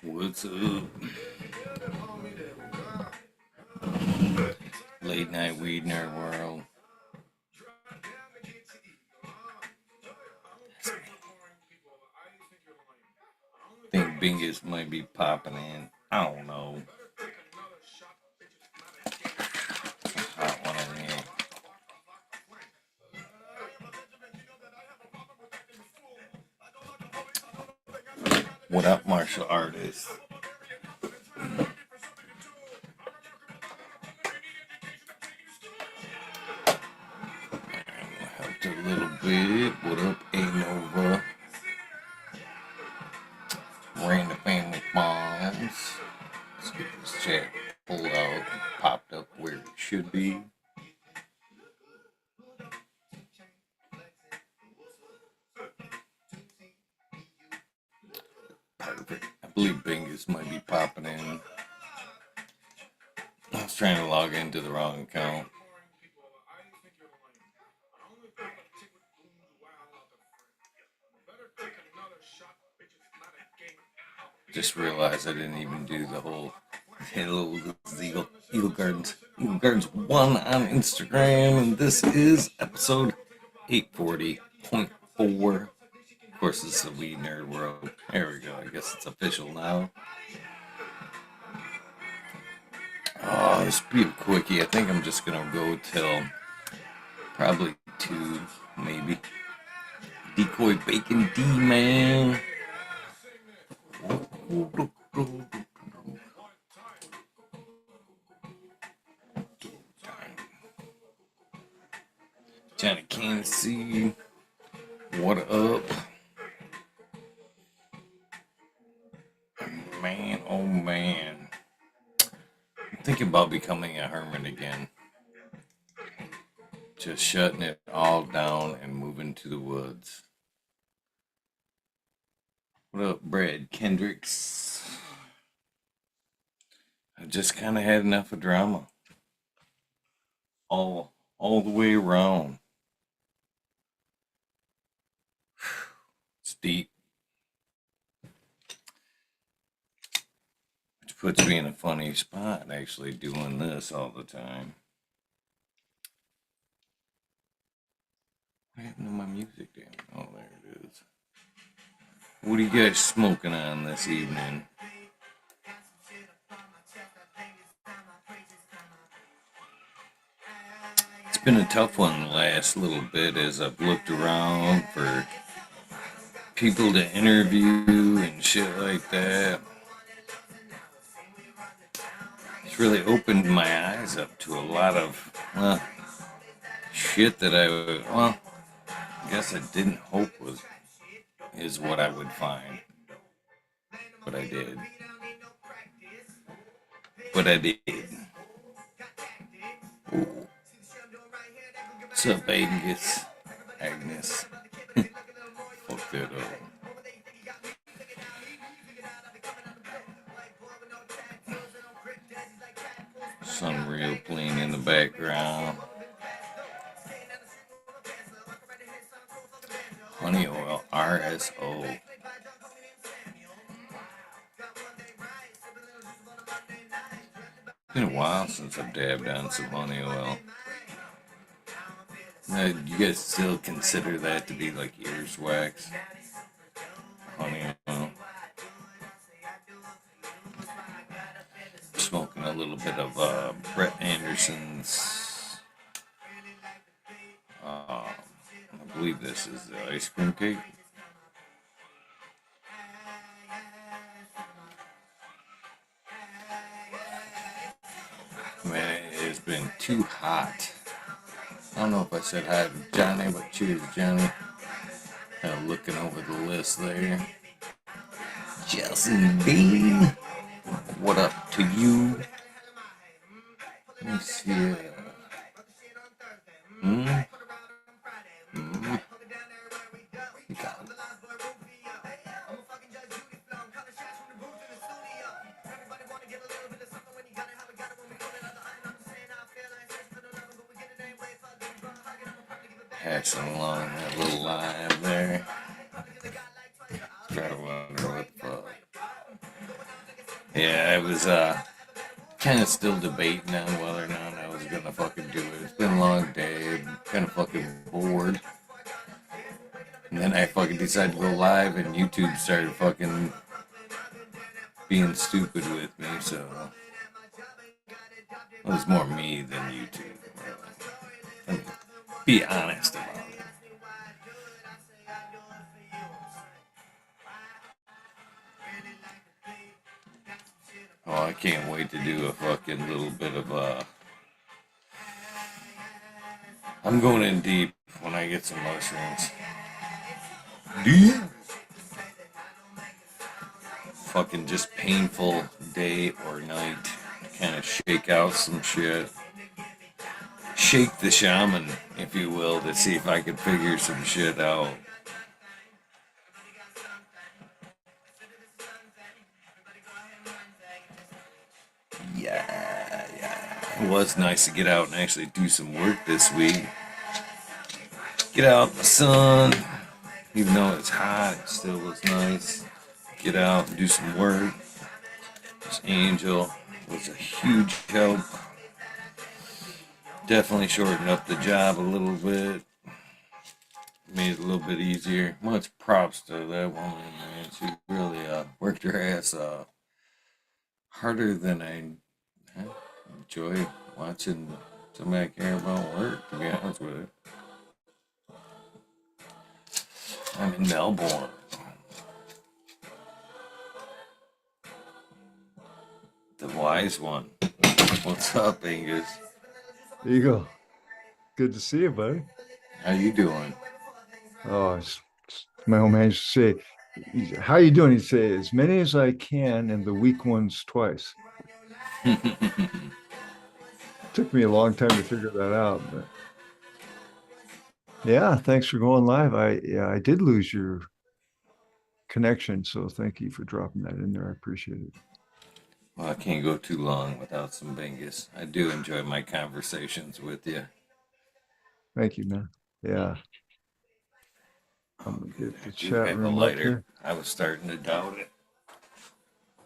What's up? Late night weed nerd world. Think Bingus might be popping in. I don't know. Hot one in here. What up, martial artists? Helped a little bit. What up, A-Nova? Random family bombs. Let's get this chat pulled out and popped up where it should be. Perfect. I believe Bingus might be popping in. I was trying to log into the wrong account. Just realized I didn't even do the whole hello, this is Eagle Gardens 1 on Instagram, and this is episode 840.4. Of course, this is the Weed Nerd World. There we go. I guess it's official now. Oh, this will be a quickie. I think I'm just gonna go till probably 2, maybe. Decoy Bacon D, man. Johnny Kansas City, what up? Man, oh man. I'm thinking about becoming a hermit again. Just shutting it all down and moving to the woods. What up, Brad Kendricks? I just kind of had enough of drama. All the way around. It's deep. Which puts me in a funny spot, actually doing this all the time. What happened to my music there? Oh, there it is. What are you guys smoking on this evening? It's been a tough one the last little bit as I've looked around for people to interview and shit like that. It's really opened my eyes up to a lot of shit that I guess I didn't hope is what I would find. But I did. Ooh. What's up, Agnes? Fuck that up. Sun real clean in the background. Honey oil, RSO. It's been a while since I've dabbed on some honey oil. You guys still consider that to be like ears wax? Honey oil. Smoking a little bit of Brett Anderson's. I believe this is the ice cream cake. Man, it's been too hot. I don't know if I said hi to Johnny, but cheers, Johnny. Looking over the list there. Chelsea Bean, what up to you? Let me see. Passing along that little live there. Try to wonder what the fuck. Yeah, I was kind of still debating on whether or not I was gonna fucking do it. It's been a long day. I'm kind of fucking bored. And then I fucking decided to go live, and YouTube started fucking being stupid with me. So it was more me than YouTube. Really. I mean, be honest about it. Oh, I can't wait to do a fucking little bit of I'm going in deep when I get some mushrooms. Deep. Fucking just painful day or night. Kind of shake out some shit. Shake the shaman, if you will, to see if I could figure some shit out. Yeah. It was nice to get out and actually do some work this week. Get out in the sun. Even though it's hot, it still was nice. Get out and do some work. This Angel was a huge help. Definitely shortened up the job a little bit. Made it a little bit easier. Much props to that woman, man. She really worked her ass harder than I enjoy watching somebody care about work, to be honest with you. I'm in Melbourne. The wise one. What's up, Angus? There you go. Good to see you, buddy. How you doing? Oh, my old man used to say, "How you doing?" He'd say, "As many as I can, and the weak ones twice." Took me a long time to figure that out, but yeah, thanks for going live. I did lose your connection, so thank you for dropping that in there. I appreciate it. Well, I can't go too long without some Bingus. I do enjoy my conversations with you. Thank you, man. Yeah, I'm Oh, gonna good. get the I do chat have a room up lighter. here. I was starting to doubt it.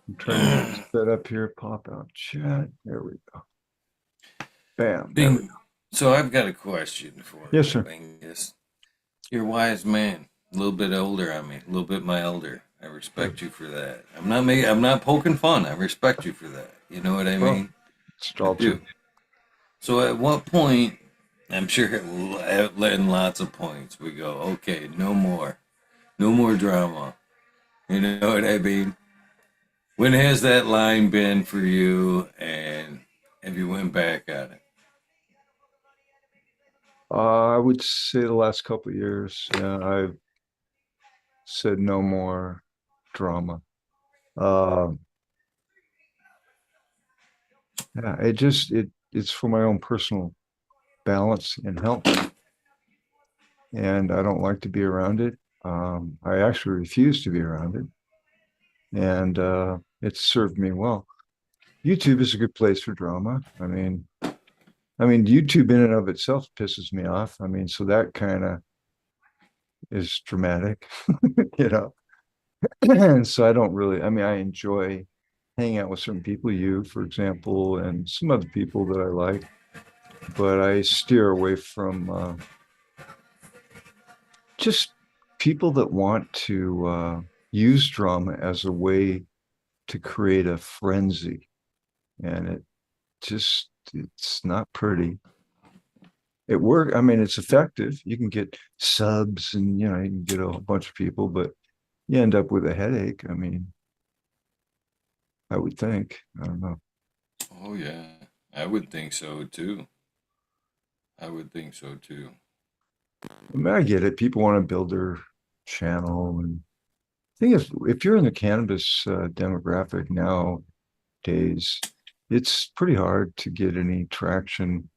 I'm trying to get it set up here. Pop out chat. There we go. Bam. There we go. Bing. So I've got a question for Yes, you, sir. Bingus. You're a wise man, a little bit older on me, a little bit my elder. I Sure. respect you for that. I'm not poking fun. I respect you for that. You know what I Well, mean? it's I all do. true. So at what point, I'm sure in lots of points, we go, okay, no more. No more drama. You know what I mean? When has that line been for you, and have you went back on it? I would say the last couple of years, yeah, I've said no more drama. Uh, yeah, it's for my own personal balance and health, and I don't like to be around it. I actually refuse to be around it, and it's served me well. YouTube is a good place for drama. I mean, YouTube in and of itself pisses me off. I mean, so that kind of is dramatic, you know. And so I don't really, I mean, I enjoy hanging out with certain people, you, for example, and some other people that I like, but I steer away from just people that want to use drama as a way to create a frenzy. And it's not pretty. It work. I mean, it's effective. You can get subs and, you can get a whole bunch of people, but you end up with a headache. I mean, I would think. I don't know. Oh, yeah. I would think so too. I would think so too. I mean, I get it. People want to build their channel. And thing is, if you're in the cannabis demographic nowadays, it's pretty hard to get any traction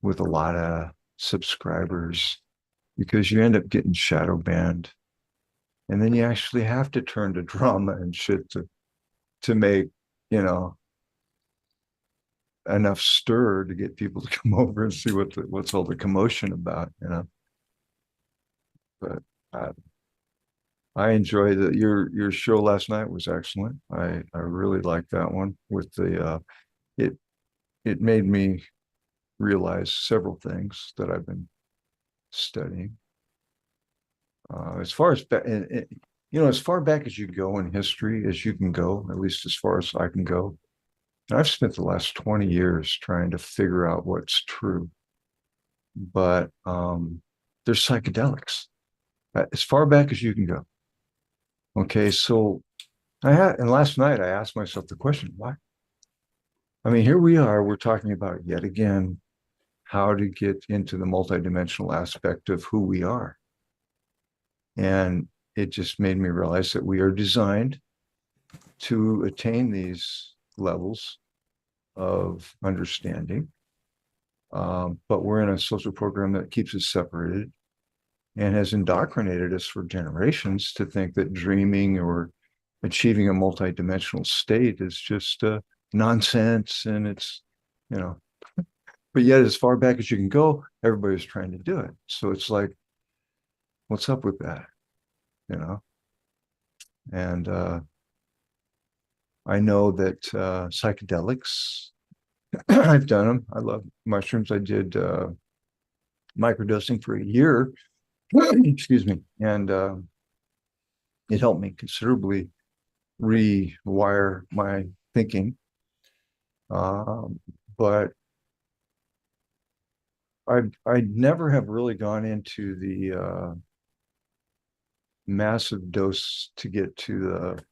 with a lot of subscribers because you end up getting shadow banned. And then you actually have to turn to drama and shit to make, you know, enough stir to get people to come over and see what's all the commotion about. But uh, I enjoyed your show last night was excellent. I really liked that one with the it it made me realize several things that I've been studying. As far as as far back as you go in history as you can go, at least as far as I can go. And I've spent the last 20 years trying to figure out what's true. But there's psychedelics as far back as you can go. Okay, so and last night I asked myself the question, why? I mean, here we are, we're talking about yet again how to get into the multidimensional aspect of who we are. And it just made me realize that we are designed to attain these levels of understanding. But we're in a social program that keeps us separated and has indoctrinated us for generations to think that dreaming or achieving a multidimensional state is just nonsense. And it's, you know, but yet as far back as you can go, everybody's trying to do it. So it's like, what's up with that? You know? And I know that psychedelics, I've done them. I love mushrooms. I did microdosing for a year. Excuse me. And it helped me considerably rewire my thinking. But I never have really gone into the massive dose to get to the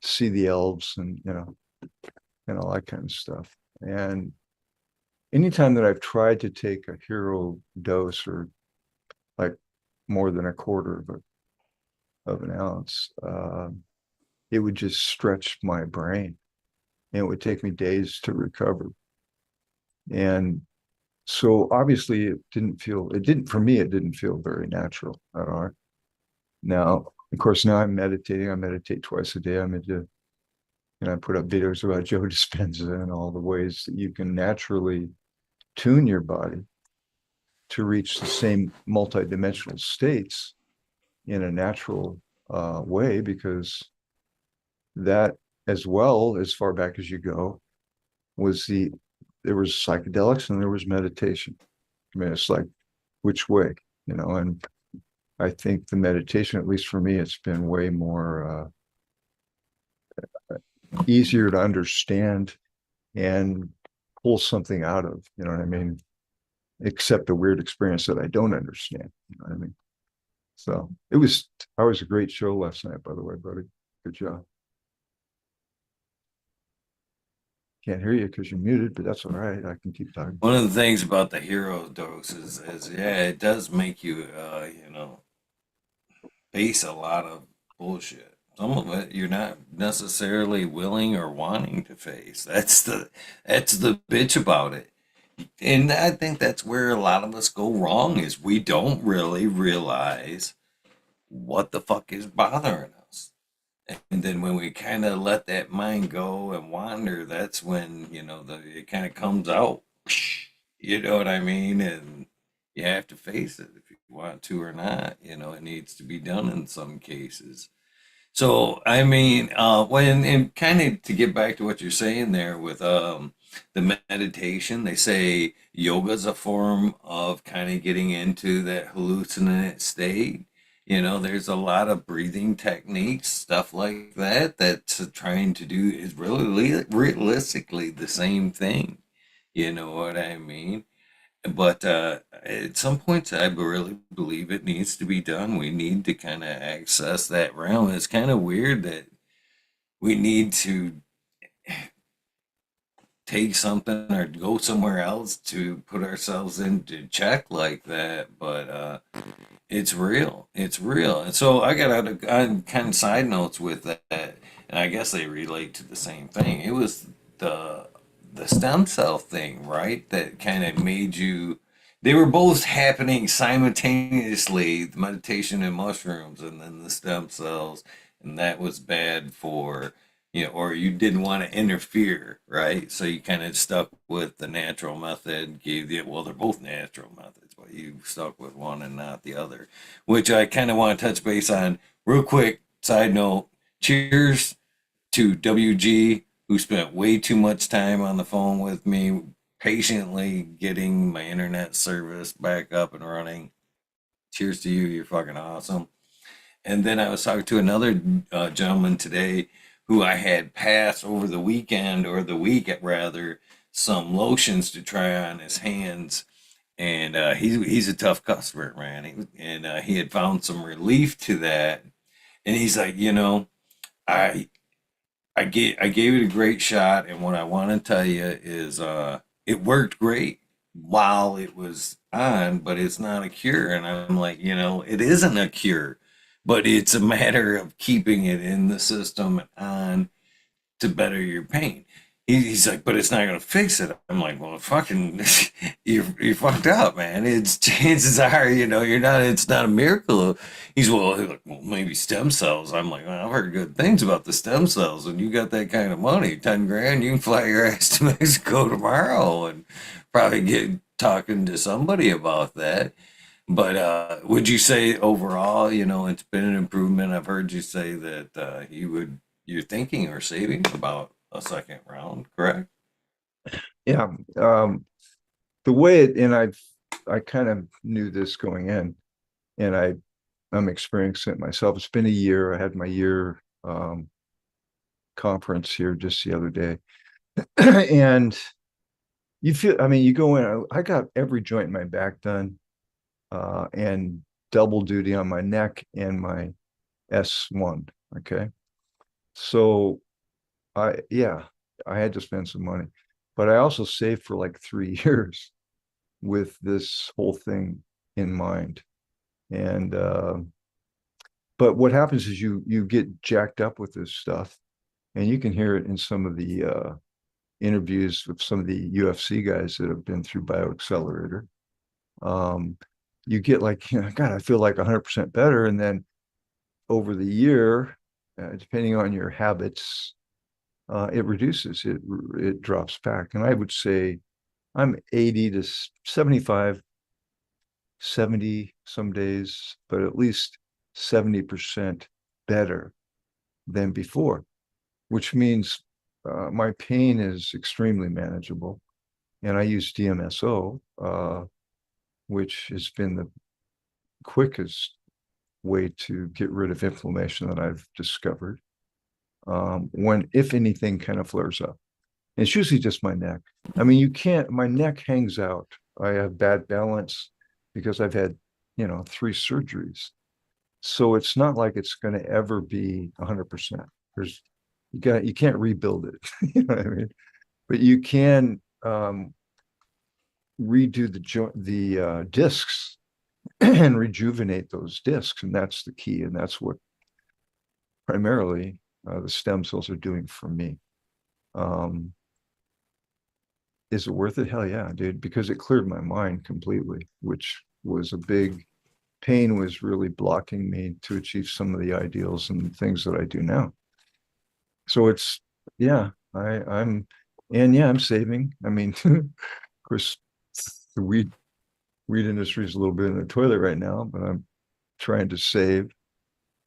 see the elves and and all that kind of stuff. And anytime that I've tried to take a hero dose or like more than a quarter of an ounce, it would just stretch my brain and it would take me days to recover. And so obviously it didn't, for me, it didn't feel very natural at all. Now, of course, now I'm meditating. I meditate twice a day. I'm into, and I put up videos about Joe Dispenza and all the ways that you can naturally tune your body to reach the same multidimensional states in a natural way, because that, as well as far back as you go, was there was psychedelics and there was meditation. I mean, it's like, which way, and I think the meditation, at least for me, it's been way more easier to understand and pull something out of, you know what I mean? Except a weird experience that I don't understand, you know what I mean? So I was a great show last night, by the way, buddy. Good job. Can't hear you because you're muted, but that's all right. I can keep talking. One of the things about the hero doses is, yeah, it does make you, face a lot of bullshit. Some of it you're not necessarily willing or wanting to face. That's the bitch about it. And I think that's where a lot of us go wrong is we don't really realize what the fuck is bothering us. And then when we kind of let that mind go and wander, that's when, it kind of comes out. You know what I mean? And you have to face it if you want to or not. It needs to be done in some cases. So, I mean, when and kind of to get back to what you're saying there with the meditation, they say yoga is a form of kind of getting into that hallucinant state. There's a lot of breathing techniques, stuff like that, that's trying to do is really realistically the same thing. You know what I mean? But at some points, I really believe it needs to be done. We need to kind of access that realm. It's kind of weird that we need to take something or go somewhere else to put ourselves into check like that. But it's real. It's real. And so I got out of on kind of side notes with that, and I guess they relate to the same thing. It was the the stem cell thing, right? That kind of made you. They were both happening simultaneously, the meditation and mushrooms, and then the stem cells, and that was bad for, or you didn't want to interfere, right? So you kind of stuck with the natural method, gave the, well, they're both natural methods, but you stuck with one and not the other, which I kind of want to touch base on real quick. Side note, cheers to WG, who spent way too much time on the phone with me, patiently getting my internet service back up and running. Cheers to you. You're fucking awesome. And then I was talking to another gentleman today who I had passed over the weekend or the week rather some lotions to try on his hands. And he's a tough customer, man. He had found some relief to that. And he's like, I I gave it a great shot, and what I want to tell you is it worked great while it was on, but it's not a cure. And I'm like, it isn't a cure, but it's a matter of keeping it in the system and on to better your pain. He's like, but it's not gonna fix it. I'm like, well, fucking, you're fucked up, man. It's chances are, you're not. It's not a miracle. He's like, well, maybe stem cells. I'm like, well, I've heard good things about the stem cells, and you got that kind of money, 10 grand, you can fly your ass to Mexico tomorrow and probably get talking to somebody about that. But would you say overall, it's been an improvement? I've heard you say that you're thinking or saving about a second round, correct? Yeah. The way it, and I kind of knew this going in, and I'm experiencing it myself. It's been a year. I had my year conference here just the other day. And you feel, I mean, you go in, I got every joint in my back done, and double duty on my neck and my S1. Okay. So yeah, I had to spend some money, but I also saved for like 3 years with this whole thing in mind. And, but what happens is you get jacked up with this stuff, and you can hear it in some of the interviews with some of the UFC guys that have been through BioAccelerator. Um, you get like, God, I feel like 100% better. And then over the year, depending on your habits, it reduces, it drops back. And I would say I'm 80 to 75, 70 some days, but at least 70% better than before, which means my pain is extremely manageable. And I use DMSO, which has been the quickest way to get rid of inflammation that I've discovered. When, if anything, kind of flares up, and it's usually just my neck. I mean, my neck hangs out. I have bad balance because I've had, 3 surgeries. So it's not like it's going to ever be 100%. You can't rebuild it. You know what I mean? But you can redo the discs and rejuvenate those discs, and that's the key, and that's what primarily the stem cells are doing for me. Um, is it worth it? Hell yeah, dude, because it cleared my mind completely, which was a big pain, was really blocking me to achieve some of the ideals and things that I do now. So it's, yeah, I'm saving. I mean, of course, the weed industry is a little bit in the toilet right now, but I'm trying to save.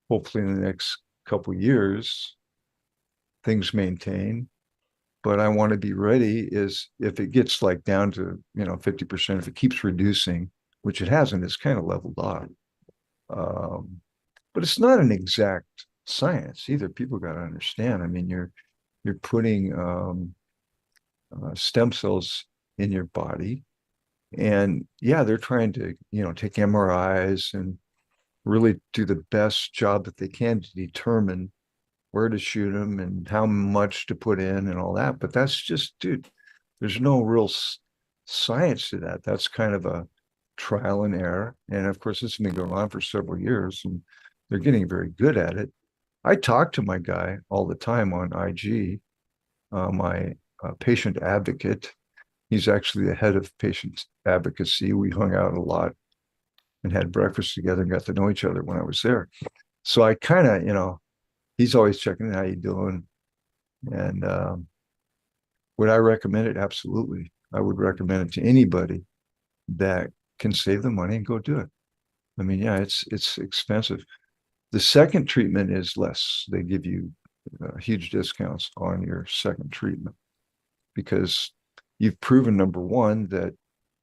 Hopefully, in the next couple of years, things maintain. But I want to be ready. Is if it gets like down to 50%, if it keeps reducing, which it hasn't, it's kind of leveled off. But it's not an exact science either. People got to understand. I mean, you're putting stem cells in your body, and yeah, they're trying to take MRIs and really do the best job that they can to determine where to shoot them and how much to put in and all that. But that's just, dude, there's no real science to that. That's kind of a trial and error. And of course, this has been going on for several years, and they're getting very good at it. I talk to my guy all the time on IG, my patient advocate. He's actually the head of patient advocacy. We hung out a lot and had breakfast together and got to know each other when I was there. So I kind of, he's always checking in, how you doing? And would I recommend it? Absolutely. I would recommend it to anybody that can save the money and go do it. I mean, yeah, it's expensive. The second treatment is less. They give you huge discounts on your second treatment because you've proven, number one, that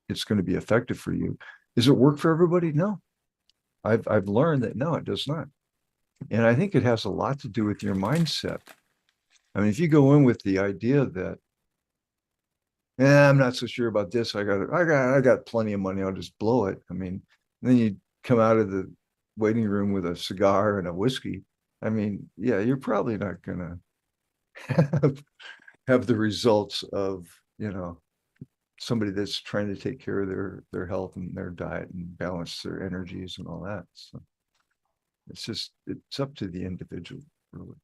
it's going to be effective for you. Does it work for everybody? No. I've learned that no, it does not. And I think it has a lot to do with your mindset. I mean, if you go in with the idea that, I'm not so sure about this. I got plenty of money. I'll just blow it. I mean, then you come out of the waiting room with a cigar and a whiskey. I mean, yeah, you're probably not gonna have, have the results of, you know, somebody that's trying to take care of their health and their diet and balance their energies and all that. So it's up to the individual, really.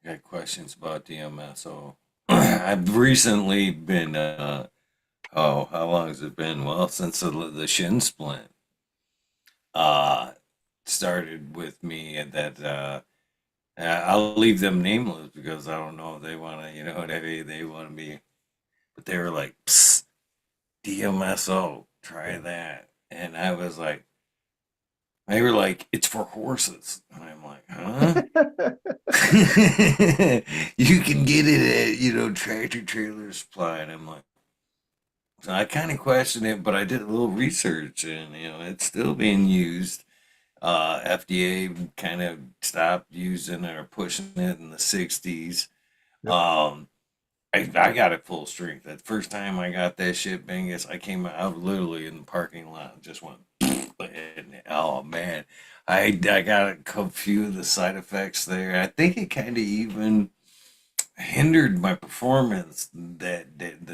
Got questions about DMSO. I've recently been, oh, how long has it been? Well, since the shin splint uh, started with me, and that I'll leave them nameless because I don't know if they want to, you know what I mean? They want to be, but they were like, Psst, DMSO, try Yeah. that. And I was like, they were like, it's for horses. And I'm like, huh? You can get it at, Tractor Trailer Supply. And I'm like, so I kind of questioned it, but I did a little research and, it's still being used. FDA kind of stopped using it or pushing it in the 60s. Yep. Um, I got it full strength. That first time I got that shit, Bingus, I came out literally in the parking lot and just went, and, oh man, I got a few of the side effects there. I think it kind of even hindered my performance the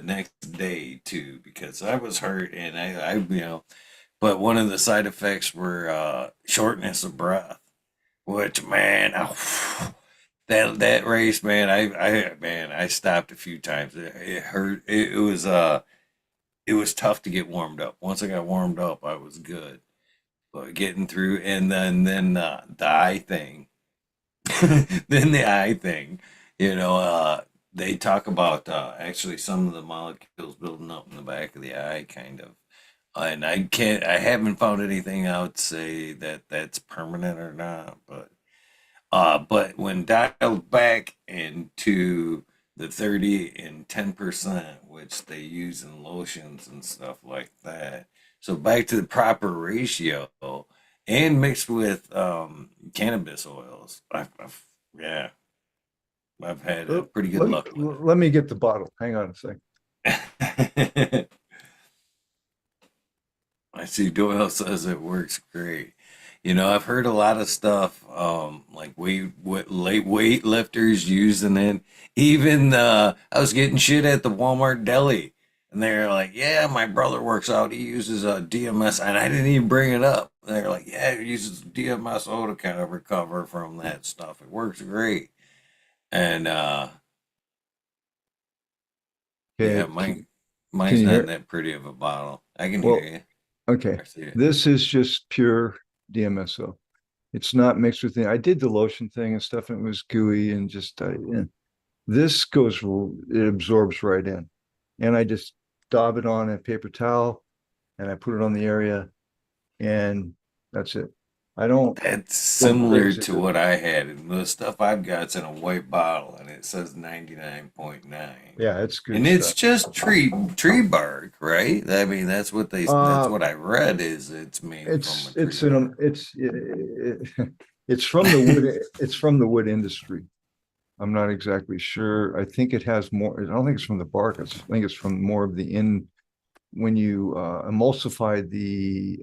next day too because I was hurt and but one of the side effects were shortness of breath, which man, that race, man, I stopped a few times. It hurt. It was tough to get warmed up. Once I got warmed up, I was good. But getting through, and then the eye thing, then the eye thing, you know, they talk about actually some of the molecules building up in the back of the eye, kind of. And I haven't found anything out to say that that's permanent or not, but when dialed back into the 30 and 10%, which they use in lotions and stuff like that, so back to the proper ratio and mixed with cannabis oils, yeah, I've had Let, pretty good let, luck with let me get the bottle. Hang on a second. it. I see Doyle says it works great. I've heard a lot of stuff, like late weight lifters using it. Even I was getting shit at the Walmart deli, and they're like, "Yeah, my brother works out. He uses a DMS," and I didn't even bring it up. They're like, "Yeah, he uses DMSO to kind of recover from that stuff. It works great." And yeah, Okay. Can mine's you not hear? that pretty of a bottle. I can hear Well, you. okay. I see it. This is just pure DMSO. It's not mixed with I did the lotion thing and stuff, and it was gooey and just yeah. This goes, it absorbs right in. And I just daub it on a paper towel and I put it on the area and that's it. I don't That's go similar crazy to with it. what I had. And the stuff I've got's in a white bottle and it says 99.9. Yeah, it's good And it's stuff. just tree bark, right? I mean, that's Uh, what I read is it's made from a tree it's bark. it's from the wood. It's from the wood industry. I'm not exactly sure. I think it has more. I don't think it's from the bark. I think it's from more of the when you emulsify the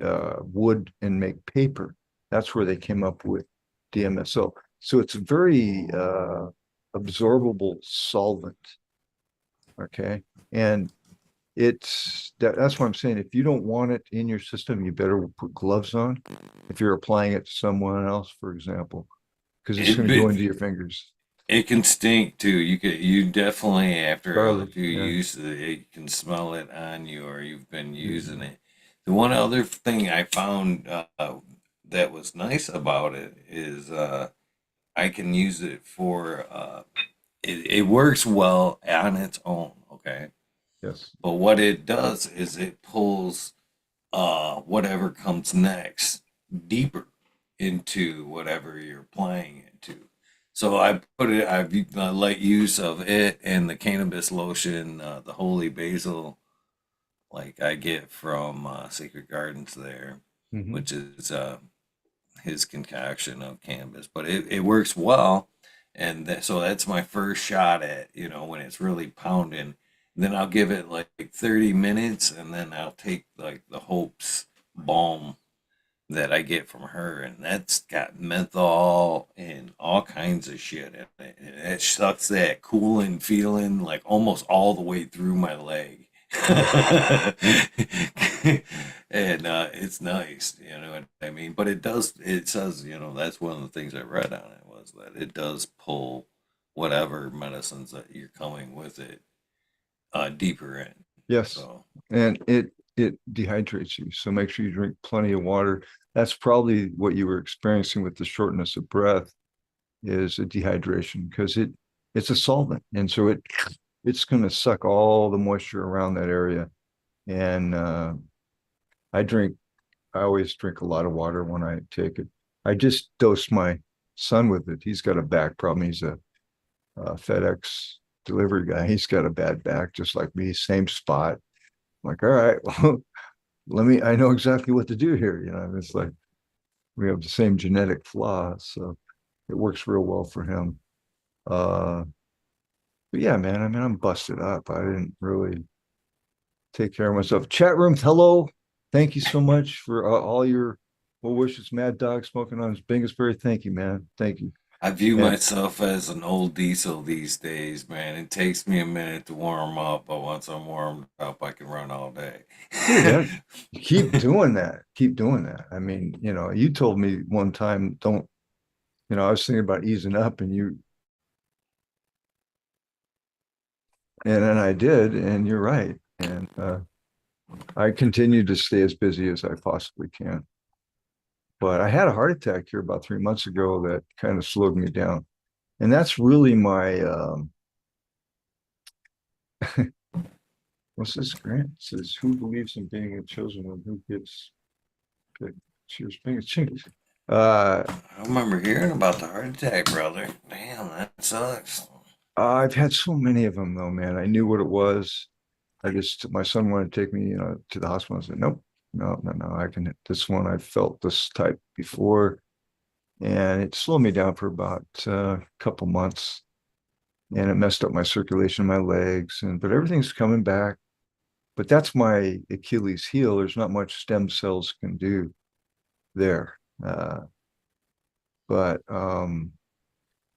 wood and make paper. That's where they came up with DMSO. So it's a very absorbable solvent. Okay, and that's what I'm saying. If you don't want it in your system, you better put gloves on. If you're applying it to someone else, for example, because it's It going to go into be, your fingers. it can stink too. You definitely after a Garlic, few yeah, uses you can smell it on you or you've been using yeah. it. The one other thing I found that was nice about it is I can use it for it works well on its own, okay? Yes, But what it does is it pulls whatever comes next deeper into whatever you're playing into. So I've light use of it and the cannabis lotion, the holy basil, like I get from Secret Gardens there, Hmm. which is his concoction of cannabis, but it works well. And so that's my first shot at, when it's really pounding. Then I'll give it like 30 minutes and then I'll take like the Hope's balm that I get from her, and that's got menthol and all kinds of shit in it. And it sucks that cooling feeling like almost all the way through my leg. And it's nice, you know what I mean? But it says, that's one of the things I read on it was that it does pull whatever medicines that you're coming with it deeper in. Yes. So, And it dehydrates you. So make sure you drink plenty of water. That's probably what you were experiencing with the shortness of breath is a dehydration because it's a solvent. And so it's going to suck all the moisture around that area. And I drink, I always drink a lot of water when I take it. I just dosed my son with it. He's got a back problem. He's a FedEx delivery guy. He's got a bad back, just like me, same spot. I'm like, all right, well, I know exactly what to do here. It's like we have the same genetic flaw. So it works real well for him. Uh, but yeah, man, I mean, I'm busted up. I didn't really take care of myself. Chat room, hello. Thank you so much for all your well wishes. Mad Dog smoking on his Bingusberry. Thank you, man. Thank you. I view And myself as an old diesel these days, man. It takes me a minute to warm up, but once I'm warmed up, I can run all day. dude, keep doing that. Keep doing that. I mean, you told me one time, don't, I was thinking about easing up and then I did, and you're right. And I continue to stay as busy as I possibly can. But I had a heart attack here about 3 months ago that kind of slowed me down. And that's really my what's this grant? It says who believes in being a chosen one, who gets picked. Cheers, being a chicken. Uh I remember hearing about the heart attack, brother. Damn, that sucks. I've had so many of them though, man. I knew what it was. My son wanted to take me, to the hospital. I said, nope, no, no, no. I can hit this one. I felt this type before, and it slowed me down for about a couple months, and it messed up my circulation in my legs. But everything's coming back. But that's my Achilles heel. There's not much stem cells can do there. But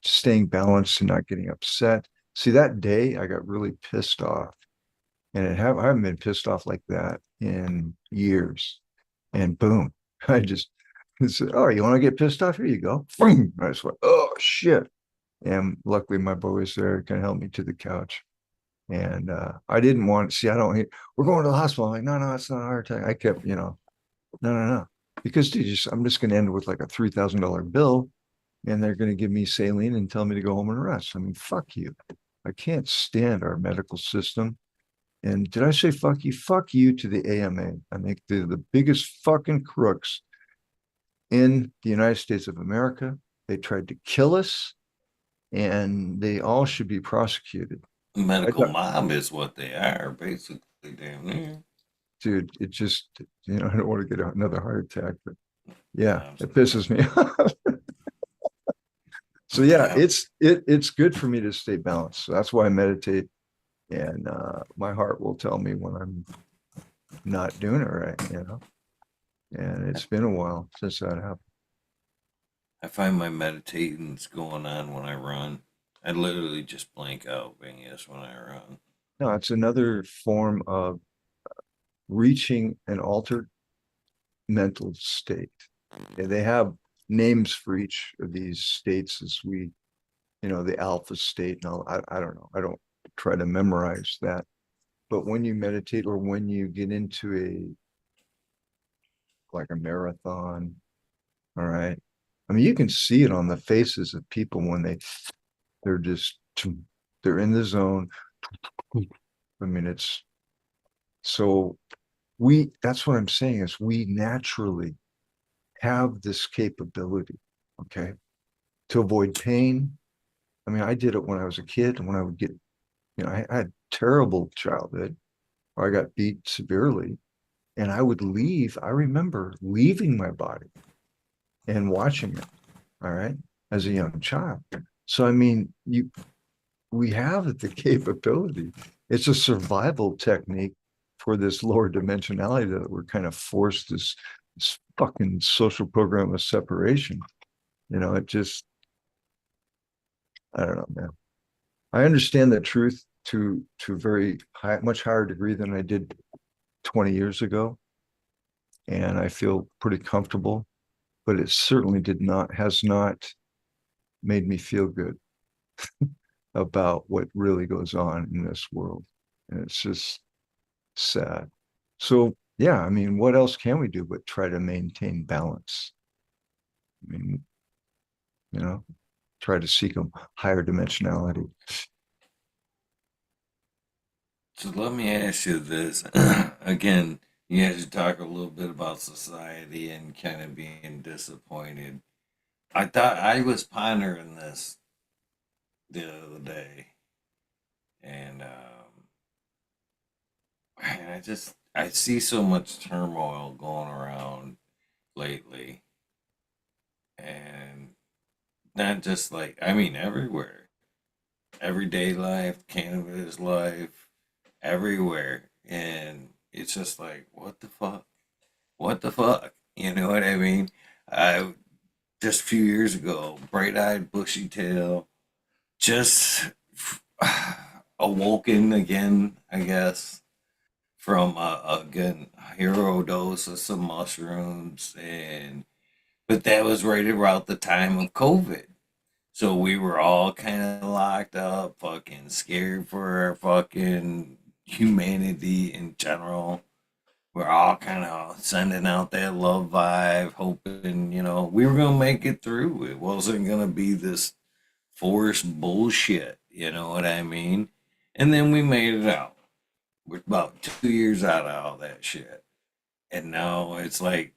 staying balanced and not getting upset. See, that day I got really pissed off, and I haven't been pissed off like that in years. And boom, I just said, "Oh, you want to get pissed off? Here you go." Boom. I just went, "Oh shit!" And luckily, my boy was there, can help me to the couch. And I didn't want to see. I don't. We're going to the hospital. I'm like, no, no, it's not a heart attack. I kept, no, no, no, because dude, I'm just going to end with like a $3,000 bill, and they're going to give me saline and tell me to go home and rest. I mean, fuck you. I can't stand our medical system. And did I say fuck you? Fuck you to the AMA. I think they're the biggest fucking crooks in the United States of America. They tried to kill us, and they all should be prosecuted. I Medical got, mob is what they are, basically, damn near. dude, it just, I don't want to get another heart attack, but yeah, it Absolutely. pisses me off. So yeah, Yeah. it's good for me to stay balanced. So that's why I meditate, and my heart will tell me when I'm not doing it right. And it's been a while since that happened. I find my meditating's going on when I run. I literally just blank out, Bingus, when I run. No, it's another form of reaching an altered mental state. And they have names for each of these states as the alpha state and all. I don't know. I don't try to memorize that. But when you meditate or when you get into like a marathon, all right. I mean, you can see it on the faces of people when they're just they're in the zone. I mean, it's so that's what I'm saying is we naturally have this capability, okay, to avoid pain. I mean, I did it when I was a kid, and when I would get, I had terrible childhood where I got beat severely, and I would leave. I remember leaving my body and watching it, all right, as a young child. So, I mean, we have the capability. It's a survival technique for this lower dimensionality that we're kind of forced this fucking social program of separation. It just, I don't know, man. I understand the truth to a very high, much higher degree than I did 20 years ago, and I feel pretty comfortable. But it certainly has not made me feel good about what really goes on in this world, and it's just sad. So yeah, I mean, what else can we do but try to maintain balance? I mean, you know, try to seek a higher dimensionality. So let me ask you this. Again, you guys talk a little bit about society and kind of being disappointed. I thought I was pondering this the other day, and man, I see so much turmoil going around lately, and not just like I mean everywhere, everyday life, cannabis life, everywhere, and it's just like what the fuck, what the fuck, you know what I mean? I just a few years ago, bright-eyed, bushy-tail, just awoken again, I guess, from again hero dose of some mushrooms, and but that was right around the time of COVID. So we were all kind of locked up, fucking scared for our fucking humanity in general. We're all kind of sending out that love vibe, hoping, we were going to make it through. It wasn't going to be this forced bullshit, you know what I mean? And then we made it out. We're about 2 years out of all that shit. And now it's like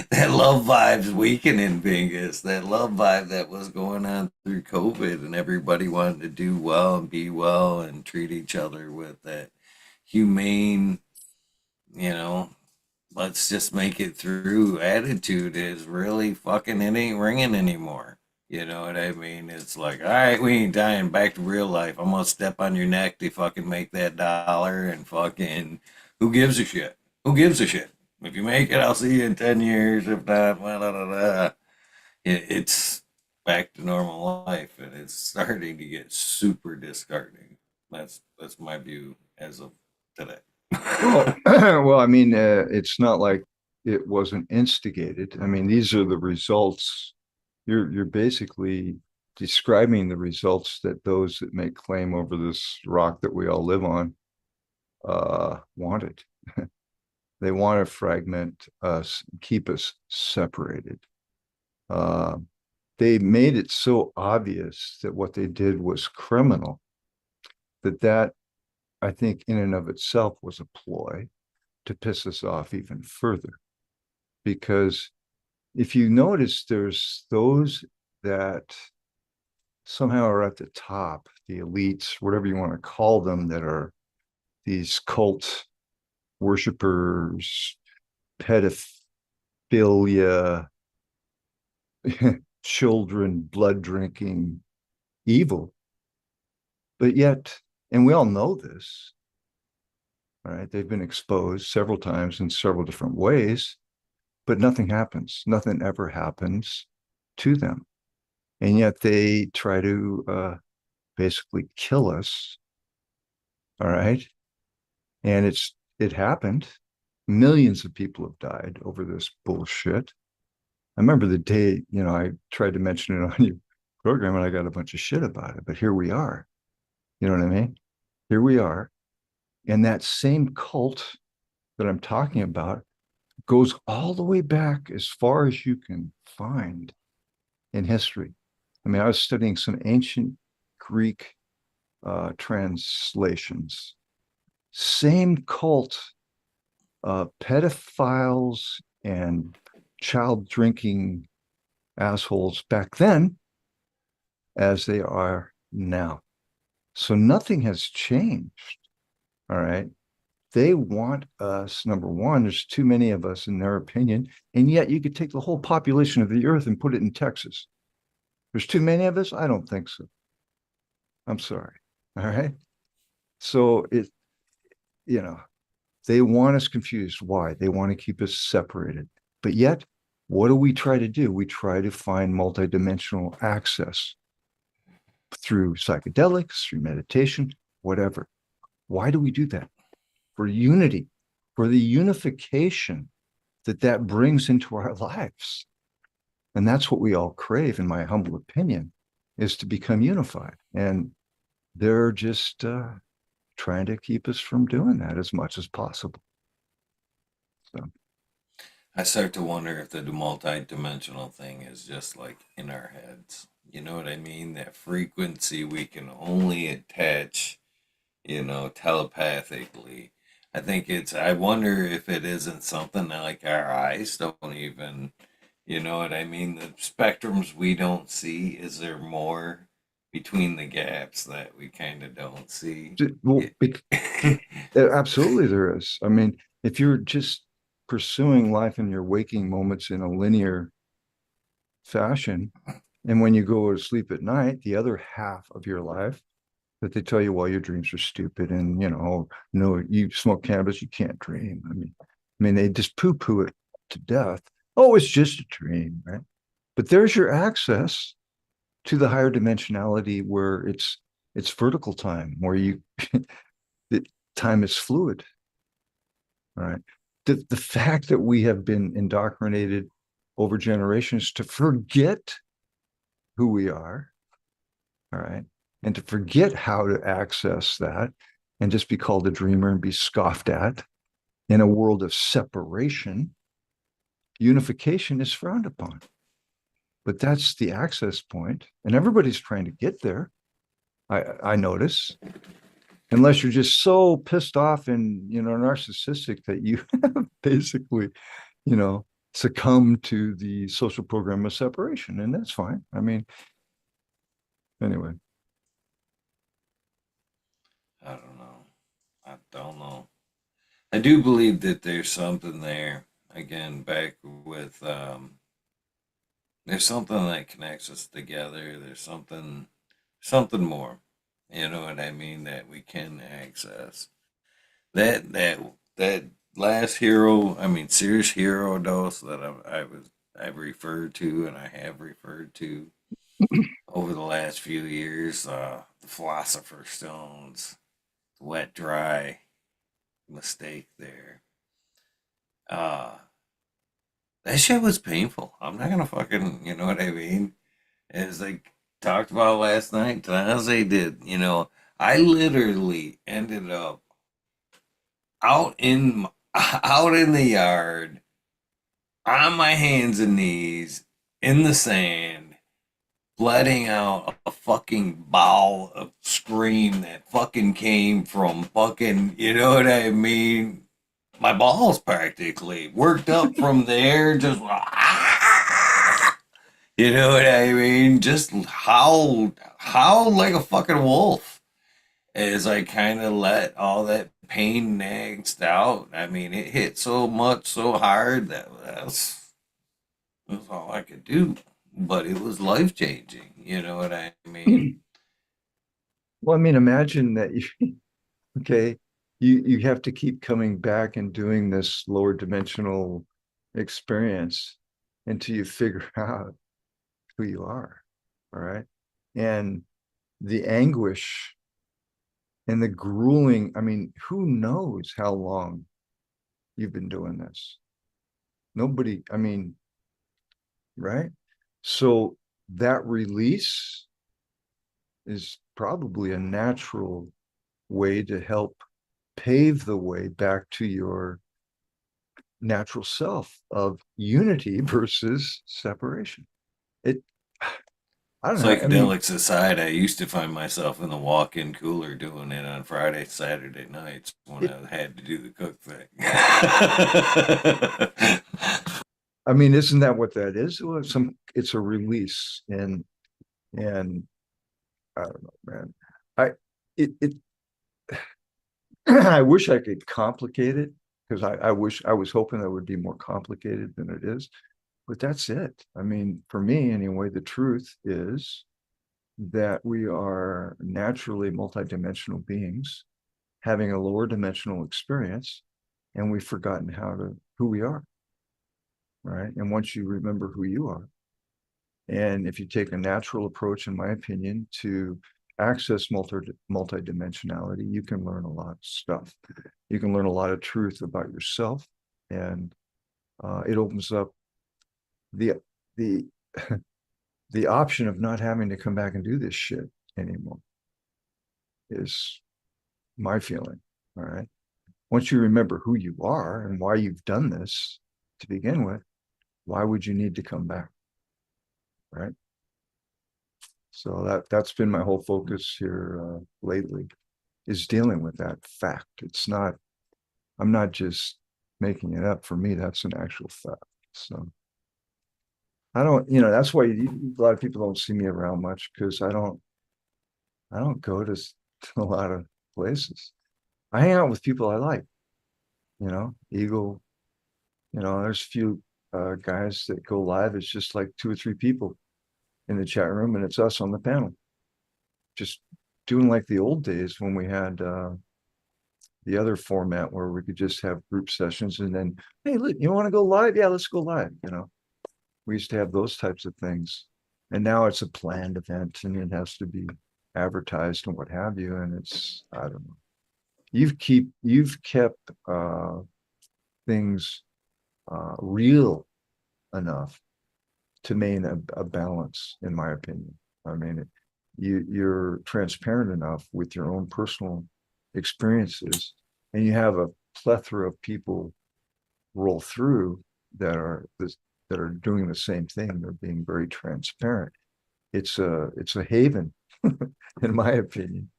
that love vibe's weakening, Bingus. That love vibe that was going on through COVID, and everybody wanted to do well and be well and treat each other with that humane, you know, let's just make it through attitude is really fucking, it ain't ringing anymore. You know what I mean? It's like, all right, we ain't dying. Back to real life. I'm gonna step on your neck to fucking make that dollar, and fucking, who gives a shit? Who gives a shit? If you make it, I'll see you in 10 years. If not, blah, blah, blah, blah. It's back to normal life, and it's starting to get super disheartening. That's my view as of today. Well, well, I mean, it's not like it wasn't instigated. I mean, these are the results. You're basically describing the results that those that make claim over this rock that we all live on wanted. They want to fragment us, keep us separated. Uh, they made it so obvious that what they did was criminal that I think in and of itself was a ploy to piss us off even further. Because if you notice, there's those that somehow are at the top, the elites, whatever you want to call them, that are these cult worshippers, pedophilia, children, blood drinking, evil. But yet, and we all know this, all right, they've been exposed several times in several different ways, but nothing happens. Nothing ever happens to them. And yet they try to basically kill us. All right. And it happened. Millions of people have died over this bullshit. I remember the day, I tried to mention it on your program and I got a bunch of shit about it, but here we are. You know what I mean? Here we are. And that same cult that I'm talking about goes all the way back as far as you can find in history. I mean, I was studying some ancient Greek translations, same cult, pedophiles and child drinking assholes back then as they are now. So nothing has changed. All right. They want us, number one, there's too many of us in their opinion. And yet you could take the whole population of the earth and put it in Texas. There's too many of us? I don't think so. I'm sorry. All right. So you know, they want us confused. Why? They want to keep us separated. But yet, what do we try to do? We try to find multidimensional access through psychedelics, through meditation, whatever. Why do we do that? For unity, for the unification that brings into our lives. And that's what we all crave, in my humble opinion, is to become unified. And they're just trying to keep us from doing that as much as possible. So, I start to wonder if the multi-dimensional thing is just like in our heads. You know what I mean? That frequency we can only attach, telepathically. I wonder if it isn't something that, like, our eyes don't even, you know what I mean? The spectrums we don't see, is there more between the gaps that we kind of don't see? well, It, absolutely there is. I mean, if you're just pursuing life in your waking moments in a linear fashion, and when you go to sleep at night, the other half of your life that they tell you, well, your dreams are stupid, and no, you smoke cannabis, you can't dream. I mean, they just poo-poo it to death. Oh, it's just a dream, right? But there's your access to the higher dimensionality where it's vertical time, where the time is fluid. All right. The fact that we have been indoctrinated over generations to forget who we are, all right, and to forget how to access that and just be called a dreamer and be scoffed at in a world of separation, unification is frowned upon. But that's the access point, and everybody's trying to get there. I notice, unless you're just so pissed off and narcissistic that you basically you know succumb to the social program of separation, and that's fine. I mean, anyway. I don't know. I don't know. I do believe that there's something there. Again, back with there's something that connects us together. There's something more. You know what I mean? That we can access. That last hero. I mean, serious hero dose that I've referred to and I have referred to over the last few years. The Philosopher's Stones, wet dry mistake there. Uh, that shit was painful. I'm not gonna fucking, you know what I mean? As I talked about last night, Tanaze did, I literally ended up out in out in the yard, on my hands and knees, in the sand, letting out a fucking bawl of scream that fucking came from fucking, you know what I mean? My balls practically worked up from there, just you know what I mean? Just howl like a fucking wolf as I kind of let all that pain next out. I mean, it hit so much, so hard that that's all I could do. But it was life changing. You know what I mean? Well, I mean, imagine that you okay, you have to keep coming back and doing this lower dimensional experience until you figure out who you are. All right. And the anguish and the grueling, I mean, who knows how long you've been doing this? Nobody, I mean, right? So that release is probably a natural way to help pave the way back to your natural self of unity versus separation. It I don't know. I mean, Psychedelics aside, I used to find myself in the walk-in cooler doing it on Friday, Saturday nights when it, I had to do the cook thing. I mean, isn't that what that is? Well, it's a release, and I don't know, man. I it I wish I could complicate it because I wish I was hoping that would be more complicated than it is. But that's it. I mean, for me anyway, the truth is that we are naturally multidimensional beings having a lower dimensional experience, and we've forgotten who we are, right? And once you remember who you are, and if you take a natural approach, in my opinion, to access multidimensionality, you can learn a lot of stuff. You can learn a lot of truth about yourself, and it opens up the the the option of not having to come back and do this shit anymore. Is my feeling. All right. Once you remember who you are and why you've done this to begin with, why would you need to come back? Right. So that's been my whole focus here lately, is dealing with that fact. It's not, I'm not just making it up. For me, that's an actual fact. So I don't, that's why a lot of people don't see me around much, because I don't go to a lot of places. I hang out with people I like, Eagle, there's a few guys that go live. It's just like two or three people in the chat room, and it's us on the panel, just doing like the old days when we had the other format where we could just have group sessions, and then, hey, look, you want to go live? Yeah, let's go live. We used to have those types of things, and now it's a planned event, and it has to be advertised and what have you. And it's, I don't know. You've kept things real enough to maintain a balance, in my opinion. I mean, you're transparent enough with your own personal experiences, and you have a plethora of people roll through that are doing the same thing. They're being very transparent. It's a haven, in my opinion.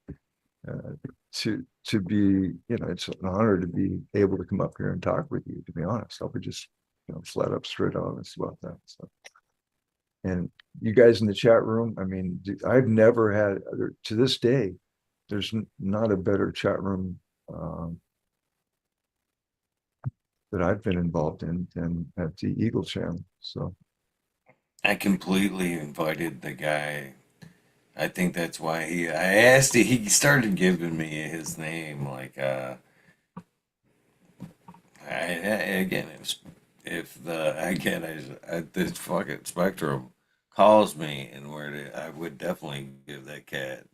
To be, it's an honor to be able to come up here and talk with you. To be honest, I'll be just flat up straight honest about that. So, and you guys in the chat room, I mean, I've never had, to this day, there's not a better chat room that I've been involved in than at the Eagle channel. So I completely invited the guy. I think that's why I asked he started giving me his name. Like, again, if this fucking Spectrum calls me and I would definitely give that cat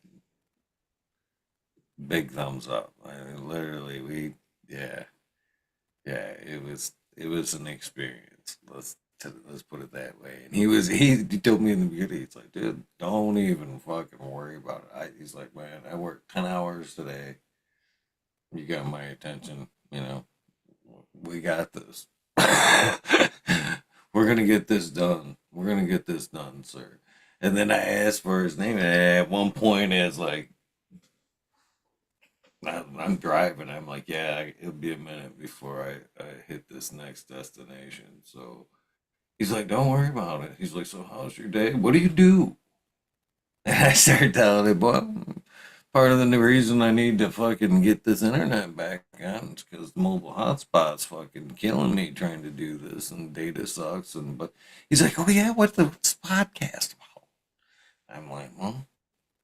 big thumbs up. I mean, literally, yeah, yeah, it was an experience. Let's put it that way. And he told me in the beginning, he's like, dude, don't even fucking worry about it. He's like, man, I worked 10 hours today. You got my attention. We got this. We're gonna get this done. We're gonna get this done, sir. And then I asked for his name, and at one point, it's like I'm driving. I'm like, yeah, it'll be a minute before I hit this next destination. So he's like, don't worry about it. He's like, so how's your day? What do you do? And I started telling him, well, part of the reason I need to fucking get this internet back on is because the mobile hotspot's fucking killing me trying to do this, and data sucks. But he's like, oh yeah, what's the podcast about? I'm like, well,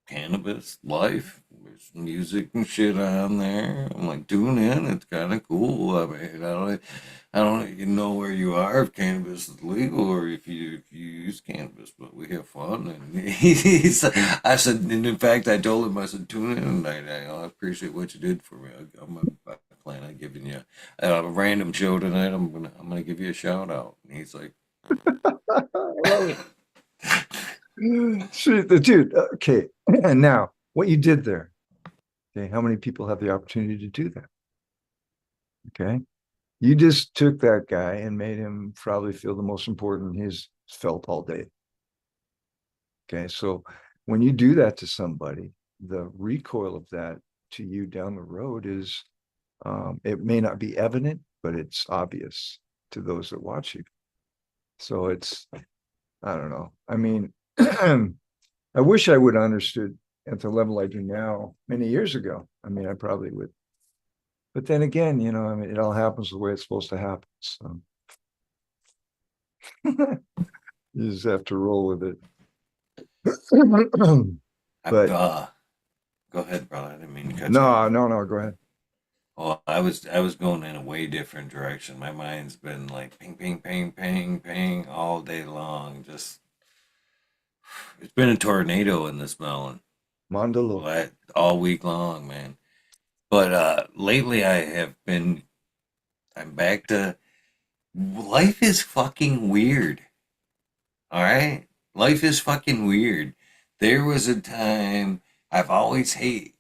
cannabis life. There's music and shit on there. I'm like, tune in. It's kind of cool. I mean, I don't even know where you are, if cannabis is legal or if you use cannabis, but we have fun. And I said, and in fact, I told him, I said, tune in tonight. I appreciate what you did for me. I plan on giving you a random show tonight. I'm gonna give you a shout out. And he's like, I love it. Sweet, dude. Okay, and now what you did there. Okay, how many people have the opportunity to do that? Okay, you just took that guy and made him probably feel the most important he's felt all day. Okay. So when you do that to somebody, the recoil of that to you down the road is it may not be evident, but it's obvious to those that watch you. So it's, I don't know. I mean, I wish I would have understood at the level I do now many years ago. I mean, I probably would. But then again, I mean, it all happens the way it's supposed to happen. So you just have to roll with it. I've But go ahead, brother. I didn't mean to cut you no, off. no, no, go ahead. Well, I was going in a way different direction. My mind's been like ping, ping, ping, ping, ping all day long. Just it's been a tornado in this melon Mandalo. all week long, man. But lately I'm back to life is fucking weird. All right, life is fucking weird. There was a time I've always ate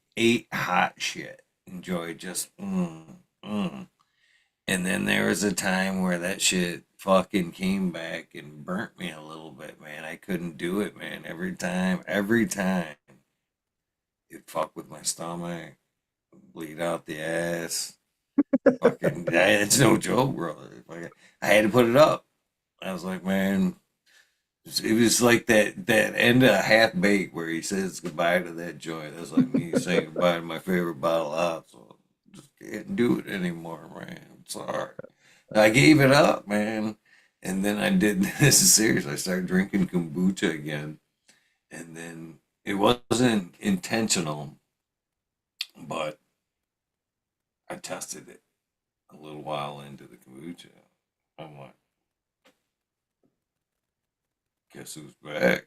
hot shit, enjoyed just mm. And then there was a time where that shit fucking came back and burnt me a little bit, man. I couldn't do it, man. Every time it fucked with my stomach, bleed out the ass. Fucking, it's no joke, brother. I had to put it up. I was like, man, it was like that end of Half Baked where he says goodbye to that joint. That's like me saying goodbye to my favorite bottle of hot. So just can't do it anymore, man. I'm sorry. I gave it up, man. And then I did this is serious. I started drinking kombucha again. And then it wasn't intentional, but I tested it a little while into the kombucha. I'm like, guess who's back?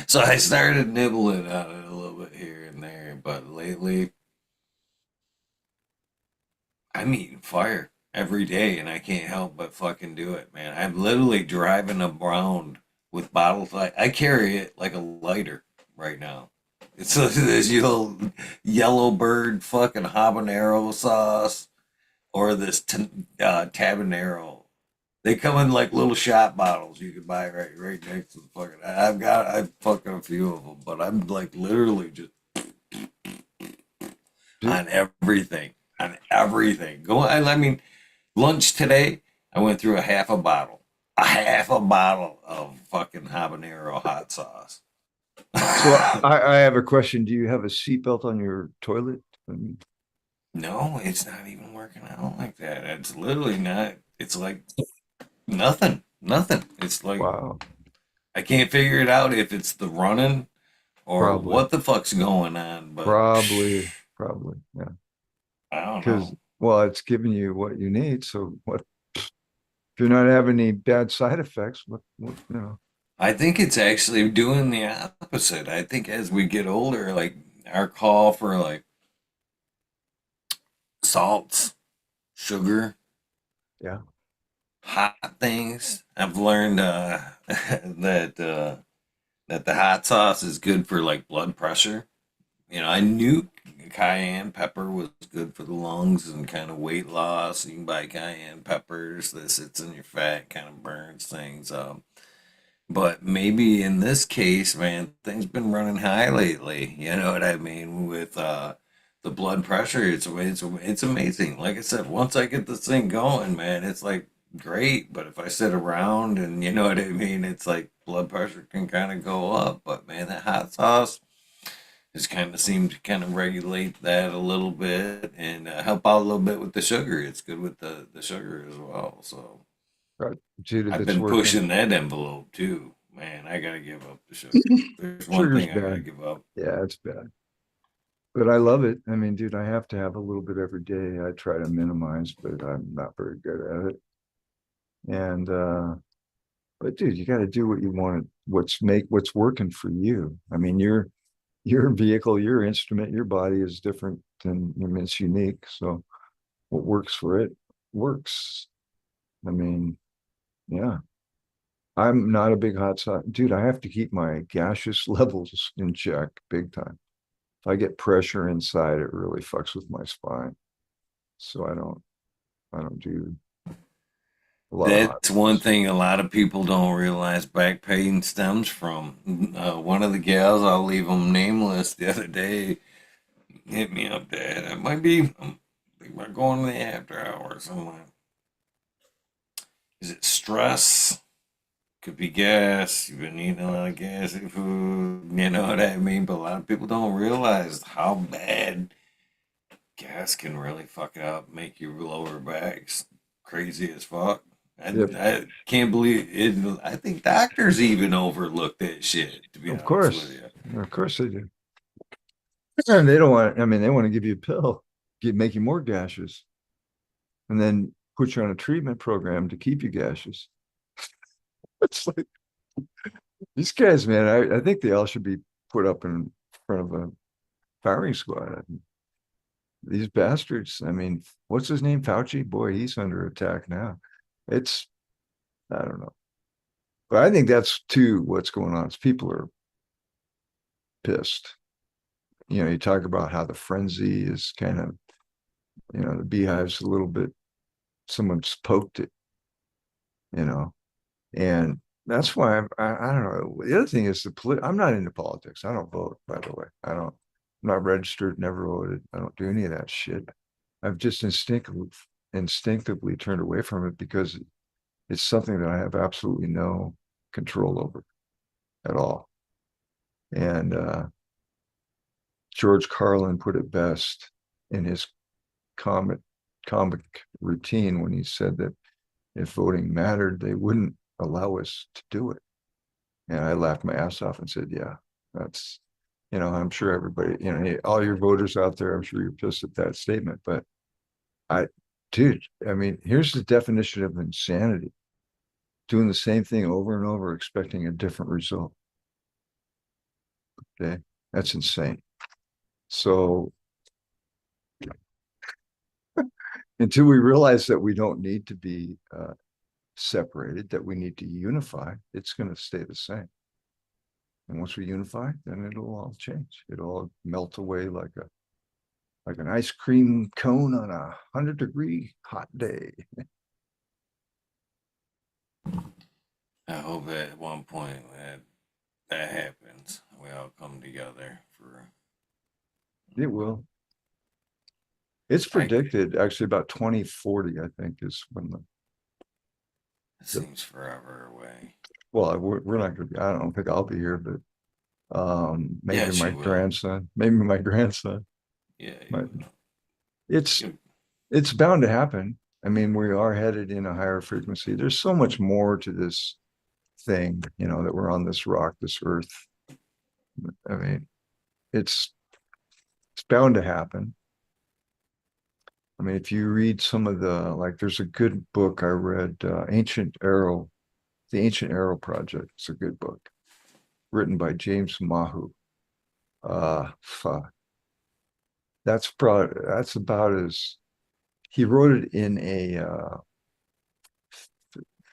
So I started nibbling on it a little bit here and there, but lately I'm eating fire every day and I can't help but fucking do it, man. I'm literally driving around with bottles. I carry it like a lighter right now. It's this yellow bird fucking habanero sauce or this tabanero. They come in like little shot bottles you can buy right next to the fucking. I've fucking a few of them, but I'm like literally just Dude, on everything, on everything. I mean, lunch today, I went through a half a bottle of fucking habanero hot sauce. so I have a question. Do you have a seatbelt on your toilet? I mean, No, it's not even working out like that. It's literally not. It's like nothing, nothing. It's like wow, I can't figure it out if it's the running or probably, what the fuck's going on. But probably, yeah. I don't Because, know. well, it's giving you what you need. So what if you're not having any bad side effects? What? I think it's actually doing the opposite. I think as we get older, like our call for like salts, sugar, Yeah. hot things. I've learned that the hot sauce is good for like blood pressure. I knew cayenne pepper was good for the lungs and kind of weight loss. You can buy cayenne peppers that sits in your fat, kind of burns things up. But maybe in this case, man, things been running high lately. You know what I mean? With the blood pressure, it's amazing. Like I said, once I get this thing going, man, it's like great. But if I sit around and you know what I mean, it's like blood pressure can kind of go up. But man, that hot sauce has kind of seemed to kind of regulate that a little bit and help out a little bit with the sugar. It's good with the sugar as well. So Right. Dude, if I've it's been working, pushing that envelope too. Man, I gotta give up the sugar. There's one sugar's thing I gotta bad. give up. Yeah, it's bad. But I love it. I mean, dude, I have to have a little bit every day. I try to minimize, but I'm not very good at it. And but dude, you got to do what you want. What's working for you. I mean, your vehicle, your instrument, your body is different than, I mean, it's unique. So what works for it works. I mean, yeah. I'm not a big hot sauce dude. I have to keep my gaseous levels in check big time. If I get pressure inside, it really fucks with my spine. So I don't do. a lot of That's one hospitals. thing a lot of people don't realize back pain stems from. One of the gals, I'll leave them nameless, the other day hit me up, Dad. I might be, I'm thinking about going to the after hours. I'm like, is it stress? Could be gas. You've been eating a lot of gassy food. You know what I mean? But a lot of people don't realize how bad gas can really fuck up, make your lower backs crazy as fuck. Yep, I can't believe it. I think doctors even overlook that shit, to be honest with you. of course they do. And they don't want. I mean, they want to give you a pill, make you more gaseous, and then put you on a treatment program to keep you gaseous. It's like these guys, man. I think they all should be put up in front of a firing squad. I mean, these bastards. I mean, what's his name? Fauci. Boy, he's under attack now. It's I don't know, but I think that's too what's going on. Is people are pissed. You know, you talk about how the frenzy is kind of, the beehive's a little bit. Someone's poked it, you know, and that's why I don't know. The other thing is I'm not into politics. I don't vote, by the way. I'm not registered, never voted. I don't do any of that shit. I've just instinctively turned away from it because it's something that I have absolutely no control over at all. And George Carlin put it best in his comic comic routine when he said that if voting mattered, they wouldn't allow us to do it. And I laughed my ass off and said, yeah, that's, I'm sure everybody, hey, all your voters out there, I'm sure you're pissed at that statement. But I, dude, I mean, here's the definition of insanity: doing the same thing over and over, expecting a different result. Okay. That's insane. So until we realize that we don't need to be separated, that we need to unify, it's going to stay the same. And once we unify, then it'll all change. It'll all melt away like an ice cream cone on 100-degree hot day. I hope at one point that happens. We all come together for. It will. It's I. predicted actually about 2040, I think, is when It the seems forever away. well, we're not going to be, I don't think I'll be here, but maybe Yes, my you will. grandson, maybe my grandson. Yeah, you My, will. it's You, it's bound to happen. I mean, we are headed in a higher frequency. There's so much more to this thing, that we're on this rock, this earth. I mean, it's it's bound to happen. I mean, if you read some of the like, there's a good book I read, the Ancient Arrow Project. It's a good book written by James Mahu. Fuck. That's about as he wrote it in a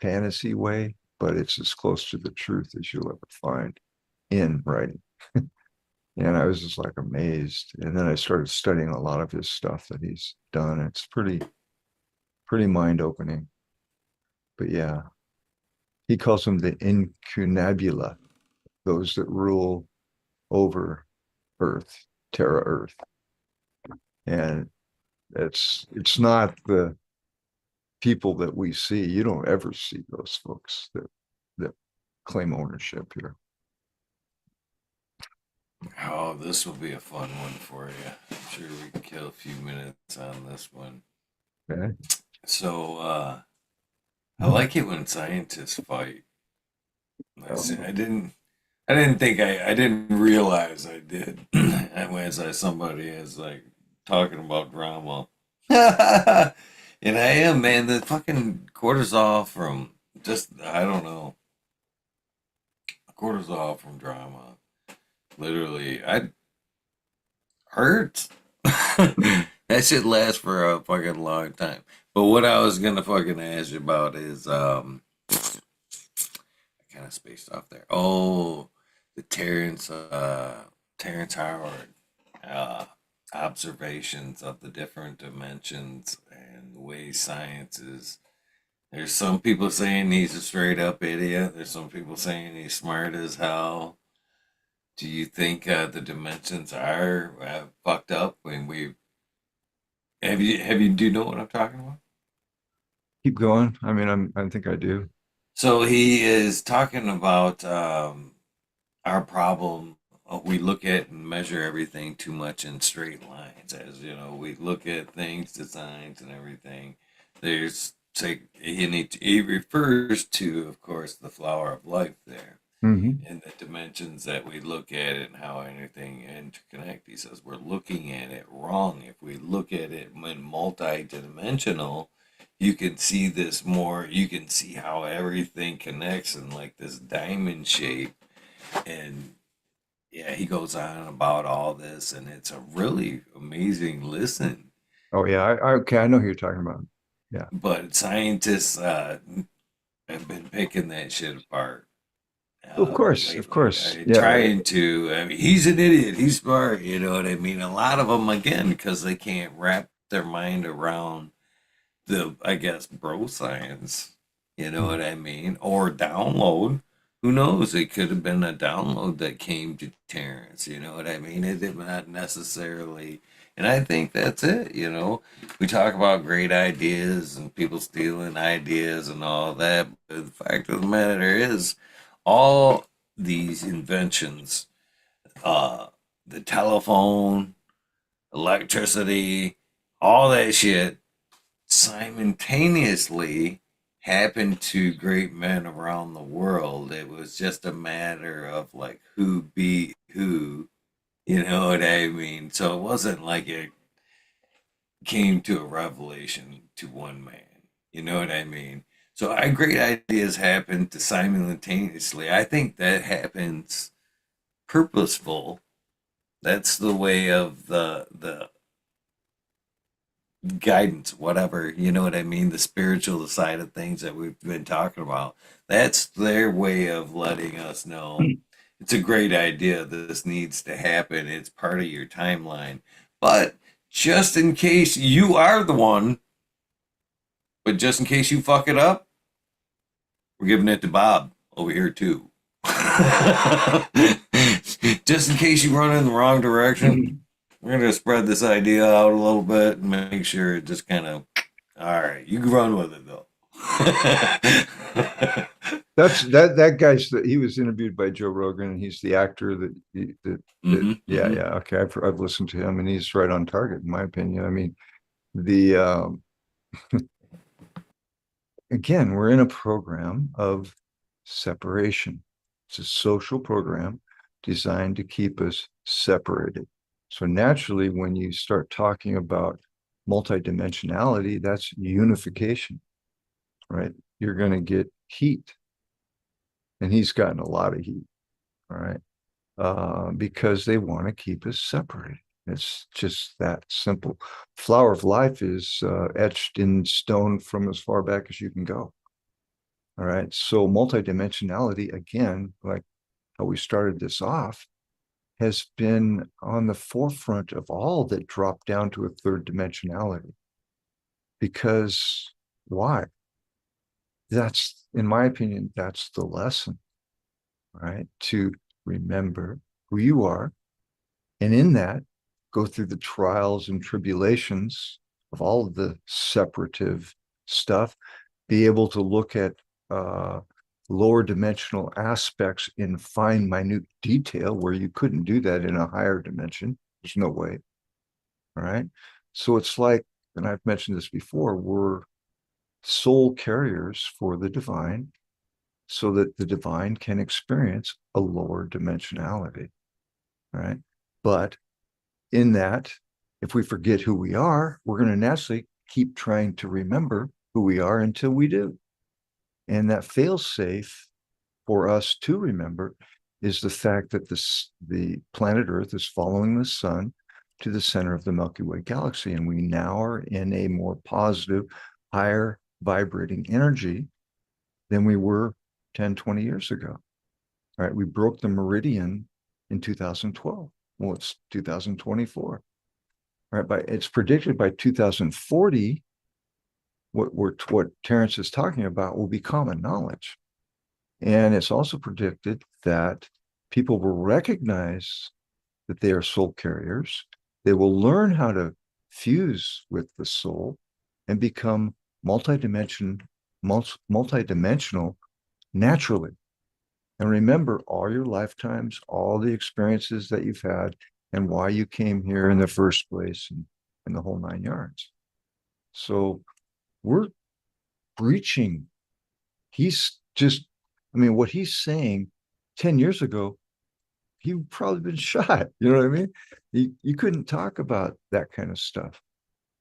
fantasy way, but it's as close to the truth as you'll ever find in writing. And I was just like amazed. And then I started studying a lot of his stuff that he's done. It's pretty mind opening. But yeah, he calls them the incunabula, those that rule over Earth, Terra Earth. And it's not the people that we see. You don't ever see those folks that claim ownership here. oh, this will be a fun one for you. I'm sure we can kill a few minutes on this one. Okay. So, I like it when scientists fight. Um, I didn't think I didn't realize I did. When I saw somebody is like talking about drama. And I am, man, the fucking cortisol from just, I don't know, cortisol from drama. Literally, I hurts. That shit lasts for a fucking long time. But what I was gonna fucking ask you about is I kind of spaced off there. Oh, the Terrence Howard uh observations of the different dimensions and the way science is There's some people saying he's a straight up idiot. There's some people saying he's smart as hell. Do you think the dimensions are fucked up when we have you do you know what I'm talking about? Keep going. I mean, I think I do. So he is talking about our problem. We look at and measure everything too much in straight lines. As you know, we look at things, designs, and everything. There's say he refers to, of course, the flower of life there Hmm. and the dimensions that we look at it and how anything interconnect. He says we're looking at it wrong. If we look at it in multi-dimensional, you can see this more. You can see how everything connects in like this diamond shape. And yeah, he goes on about all this, and it's a really amazing listen. Oh yeah, okay, I know who you're talking about. Yeah. But scientists have been picking that shit apart Of lately. course. Yeah. Trying to. I mean, he's an idiot. He's smart. You know what I mean? A lot of them, again, because they can't wrap their mind around the, I guess, bro science. You know what I mean? Or download. Who knows? It could have been a download that came to Terrence. You know what I mean? It did not necessarily. And I think that's it. We talk about great ideas and people stealing ideas and all that. But the fact of the matter is, all these inventions, uh, the telephone, electricity, all that shit simultaneously happened to great men around the world. It was just a matter of like who beat who, you know what I mean? So it wasn't like it came to a revelation to one man. You know what I mean? So I great ideas happen to simultaneously. I think that happens purposeful. That's the way of the guidance, whatever, you know what I mean? The spiritual side of things that we've been talking about. That's their way of letting us know it's a great idea. This needs to happen. It's part of your timeline. But just in case you are the one, but just in case you fuck it up, we're giving it to Bob over here too. Just in case you run in the wrong direction, we're gonna spread this idea out a little bit and make sure it just kind of. All right, you can run with it though. That guy's he was interviewed by Joe Rogan, and he's the actor that Hmm. yeah, Hmm. yeah, okay, I've listened to him, and he's right on target in my opinion. I mean, the again, we're in a program of separation. It's a social program designed to keep us separated. So naturally, when you start talking about multidimensionality, that's unification, right? You're going to get heat, and he's gotten a lot of heat, all right, because they want to keep us separated. It's just that simple. Flower of life is etched in stone from as far back as you can go. All right. So multidimensionality, again, like how we started this off, has been on the forefront of all that dropped down to a third dimensionality. Because why? That's, in my opinion, that's the lesson, right? To remember who you are. And in that, go through the trials and tribulations of all of the separative stuff, be able to look at uh, lower dimensional aspects in fine, minute detail where you couldn't do that in a higher dimension. There's no way. All right. So it's like, and I've mentioned this before, we're soul carriers for the divine so that the divine can experience a lower dimensionality. Right. But in that, if we forget who we are, we're going to naturally keep trying to remember who we are until we do. And that fail safe for us to remember is the fact that the planet Earth is following the sun to the center of the Milky Way galaxy. And we now are in a more positive, higher vibrating energy than we were 10, 20 years ago. All right. We broke the meridian in 2012. Well, it's 2024. Right. It's predicted by 2040 what Terrence is talking about will be common knowledge. And it's also predicted that people will recognize that they are soul carriers. They will learn how to fuse with the soul and become multidimensional naturally. And remember all your lifetimes, all the experiences that you've had, and why you came here in the first place, and the whole 9 yards. So we're breaching. He's just, I mean, what he's saying 10 years ago, he'd probably been shot. You know what I mean? You couldn't talk about that kind of stuff.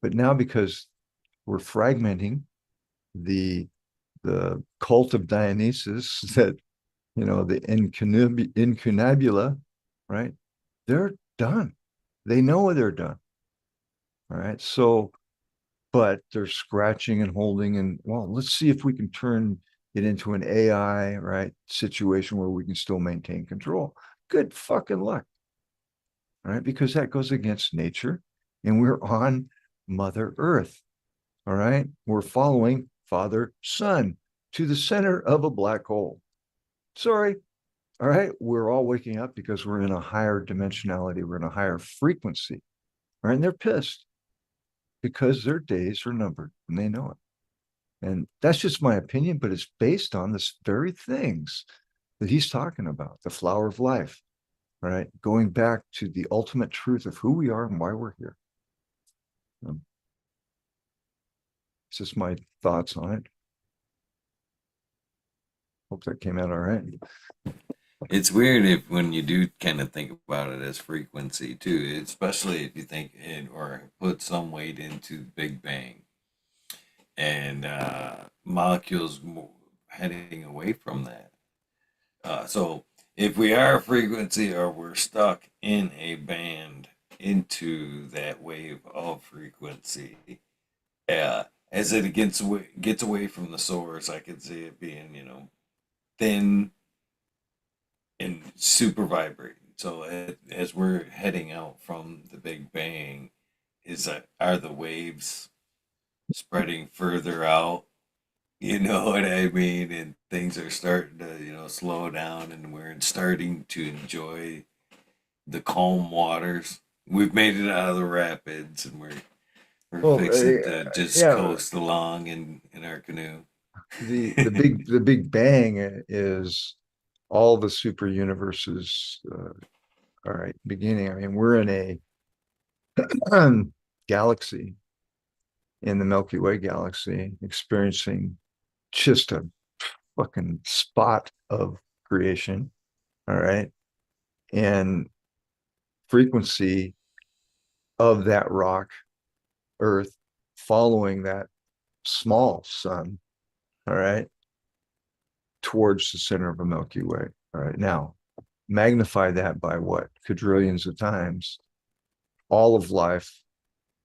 But now, because we're fragmenting the cult of Dionysus, that, the incunabula, right? They're done. They know they're done. All right. So, but they're scratching and holding, and well, let's see if we can turn it into an AI, right, situation where we can still maintain control. Good fucking luck. Right? Because that goes against nature, and we're on Mother Earth. All right. We're following Father Sun to the center of a black hole. Sorry. All right. We're all waking up because we're in a higher dimensionality. We're in a higher frequency. Right. And they're pissed because their days are numbered and they know it. And that's just my opinion, but it's based on this very things that he's talking about, the flower of life, right? Going back to the ultimate truth of who we are and why we're here. It's just my thoughts on it. Hope that came out all right. It's weird if when you do kind of think about it as frequency too, especially if you think it or put some weight into Big Bang and molecules heading away from that. So if we are a frequency or we're stuck in a band into that wave of frequency, as it gets away from the source, I could see it being thin and super vibrating. So as we're heading out from the Big Bang, are the waves spreading further out? You know what I mean? And things are starting to slow down, and we're starting to enjoy the calm waters. We've made it out of the rapids, and we're Well, fixing to just yeah, coast along in our canoe. the Big Bang is all the super universes. All right, beginning. I mean, we're in a galaxy, in the Milky Way galaxy, experiencing just a fucking spot of creation. All right, and frequency of that rock, Earth, following that small sun. All right, towards the center of a Milky Way. All right, now magnify that by what? Quadrillions of times. All of life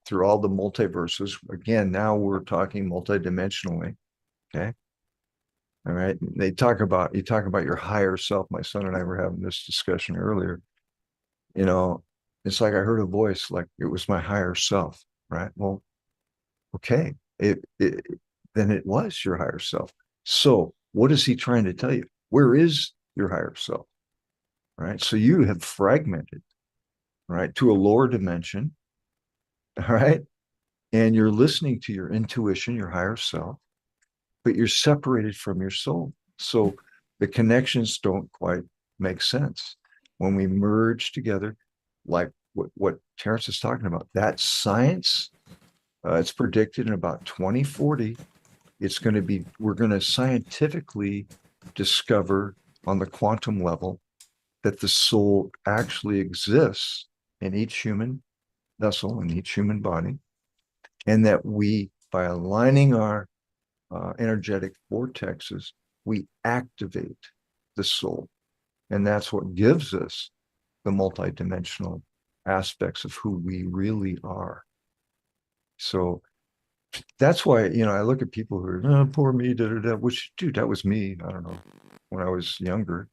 through all the multiverses. Again, now we're talking multidimensionally. Okay. All right. You talk about your higher self. My son and I were having this discussion earlier. You know, it's like I heard a voice, like it was my higher self. Right. Well, okay. Then it was your higher self. So what is he trying to tell you? Where is your higher self? Right. So you have fragmented, right, to a lower dimension. All right. And you're listening to your intuition, your higher self, but you're separated from your soul. So the connections don't quite make sense. When we merge together, like what Terrence is talking about, that science, it's predicted in about 2040, we're going to scientifically discover on the quantum level that the soul actually exists in each human vessel, in each human body, and that we, by aligning our energetic vortexes, we activate the soul. And that's what gives us the multidimensional aspects of who we really are. So that's why, I look at people who are, oh, poor me, da, da, da, which, dude, that was me. I don't know, when I was younger.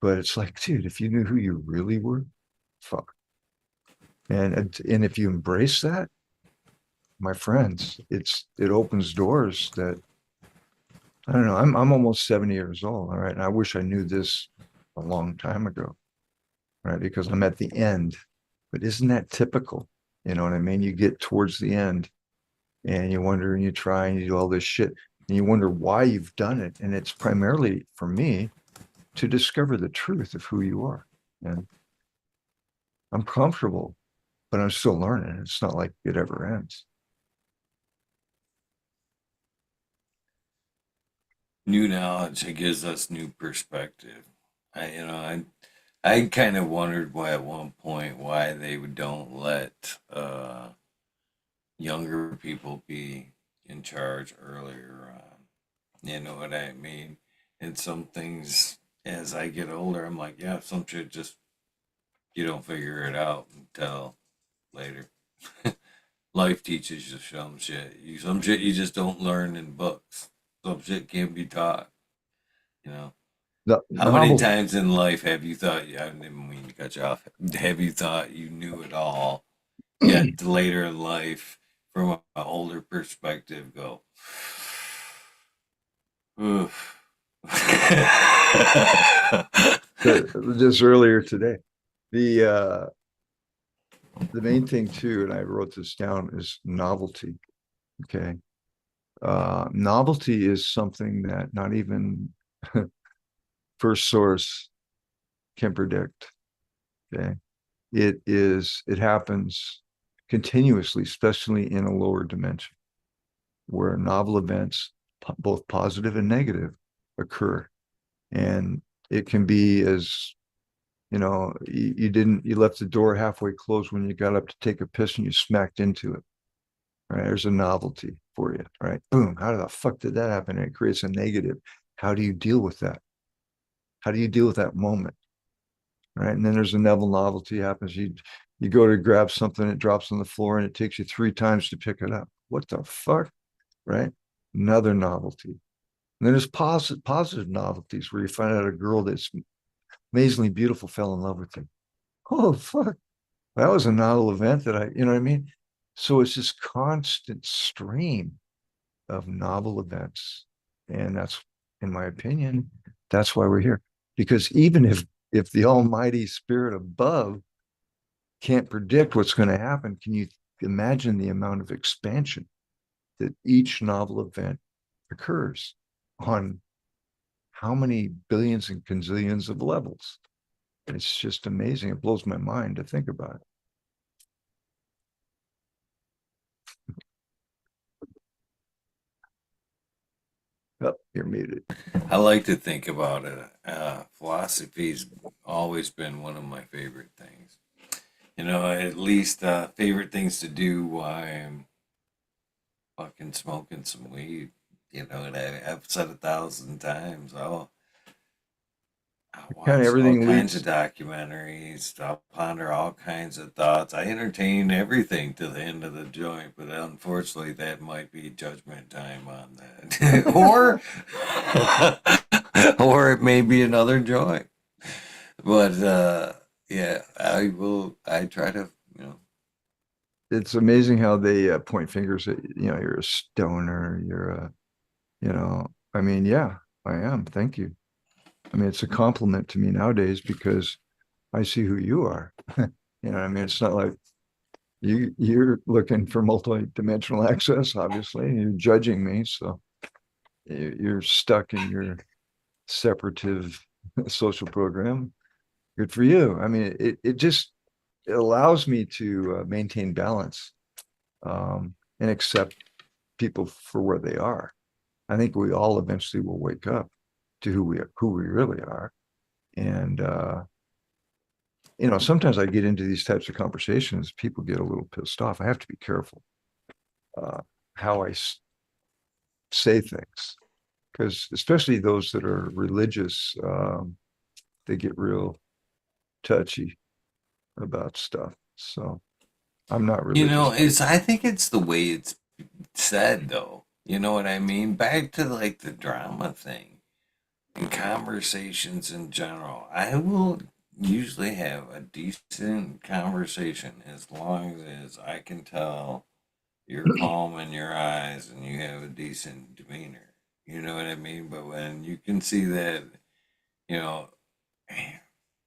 But it's like, dude, if you knew who you really were, fuck. And if you embrace that, my friends. It opens doors that I don't know. I'm almost 70 years old, all right, and I wish I knew this a long time ago, right? Because I'm at the end. But isn't that typical? You know what I mean? You get towards the end and you wonder and you try and you do all this shit and you wonder why you've done it. And it's primarily for me to discover the truth of who you are. And I'm comfortable, but I'm still learning. It's not like it ever ends. New knowledge, it gives us new perspective. I kind of wondered why at one point why they don't let younger people be in charge earlier on. You know what I mean? And some things, as I get older, I'm like, yeah, some shit just you don't figure it out until later. Life teaches you some shit you just don't learn in books. Some shit can't be taught. You know. The How many novel, times in life have you thought? I didn't mean to cut you off. Have you thought you knew it all? Yet later in life, from an older perspective, go. Oof. just earlier today, the the main thing too, and I wrote this down, is novelty. Okay. Novelty is something that not even first source can predict. Okay. It happens continuously, especially in a lower dimension where novel events, both positive and negative, occur. And it can be as, you left the door halfway closed when you got up to take a piss and you smacked into it. Right. There's a novelty for you. Right. Boom. How the fuck did that happen? And it creates a negative. How do you deal with that? How do you deal with that moment? Right. And then there's a novelty happens. You go to grab something, it drops on the floor, and it takes you 3 times to pick it up. What the fuck? Right. Another novelty. And then there's positive novelties where you find out a girl that's amazingly beautiful fell in love with you. Oh fuck. That was a novel event that you know what I mean? So it's this constant stream of novel events. And that's, in my opinion, that's why we're here. Because even if the almighty spirit above can't predict what's going to happen, can you imagine the amount of expansion that each novel event occurs on how many billions and gazillions of levels? It's just amazing. It blows my mind to think about it. Oh, you're muted. I like to think about it. Philosophy's always been one of my favorite things. At least favorite things to do while I'm fucking smoking some weed. And I've said 1,000 times. I'll Kind of watch all everything kinds of leads. documentaries. I'll ponder all kinds of thoughts. I entertain everything to the end of the joint, but unfortunately, that might be judgment time on that, or it may be another joint. But yeah, I will. I try to, you know. It's amazing how they point fingers at, you're a stoner, you're a, I mean, yeah, I am. Thank you. I mean, it's a compliment to me nowadays because I see who you are. You know what I mean? It's not like you're looking for multi-dimensional access, obviously, and you're judging me. So you're stuck in your separative social program. Good for you. I mean, it allows me to maintain balance and accept people for where they are. I think we all eventually will wake up to who we really are. And sometimes I get into these types of conversations, people get a little pissed off. I have to be careful uh, how say things, because especially those that are religious, they get real touchy about stuff. So I'm not religious. I think it's the way it's said, though. You know what I mean? Back to like the drama thing and conversations in general. I will usually have a decent conversation as long as I can tell you're calm in your eyes and you have a decent demeanor. You know what I mean? But when you can see that, you know,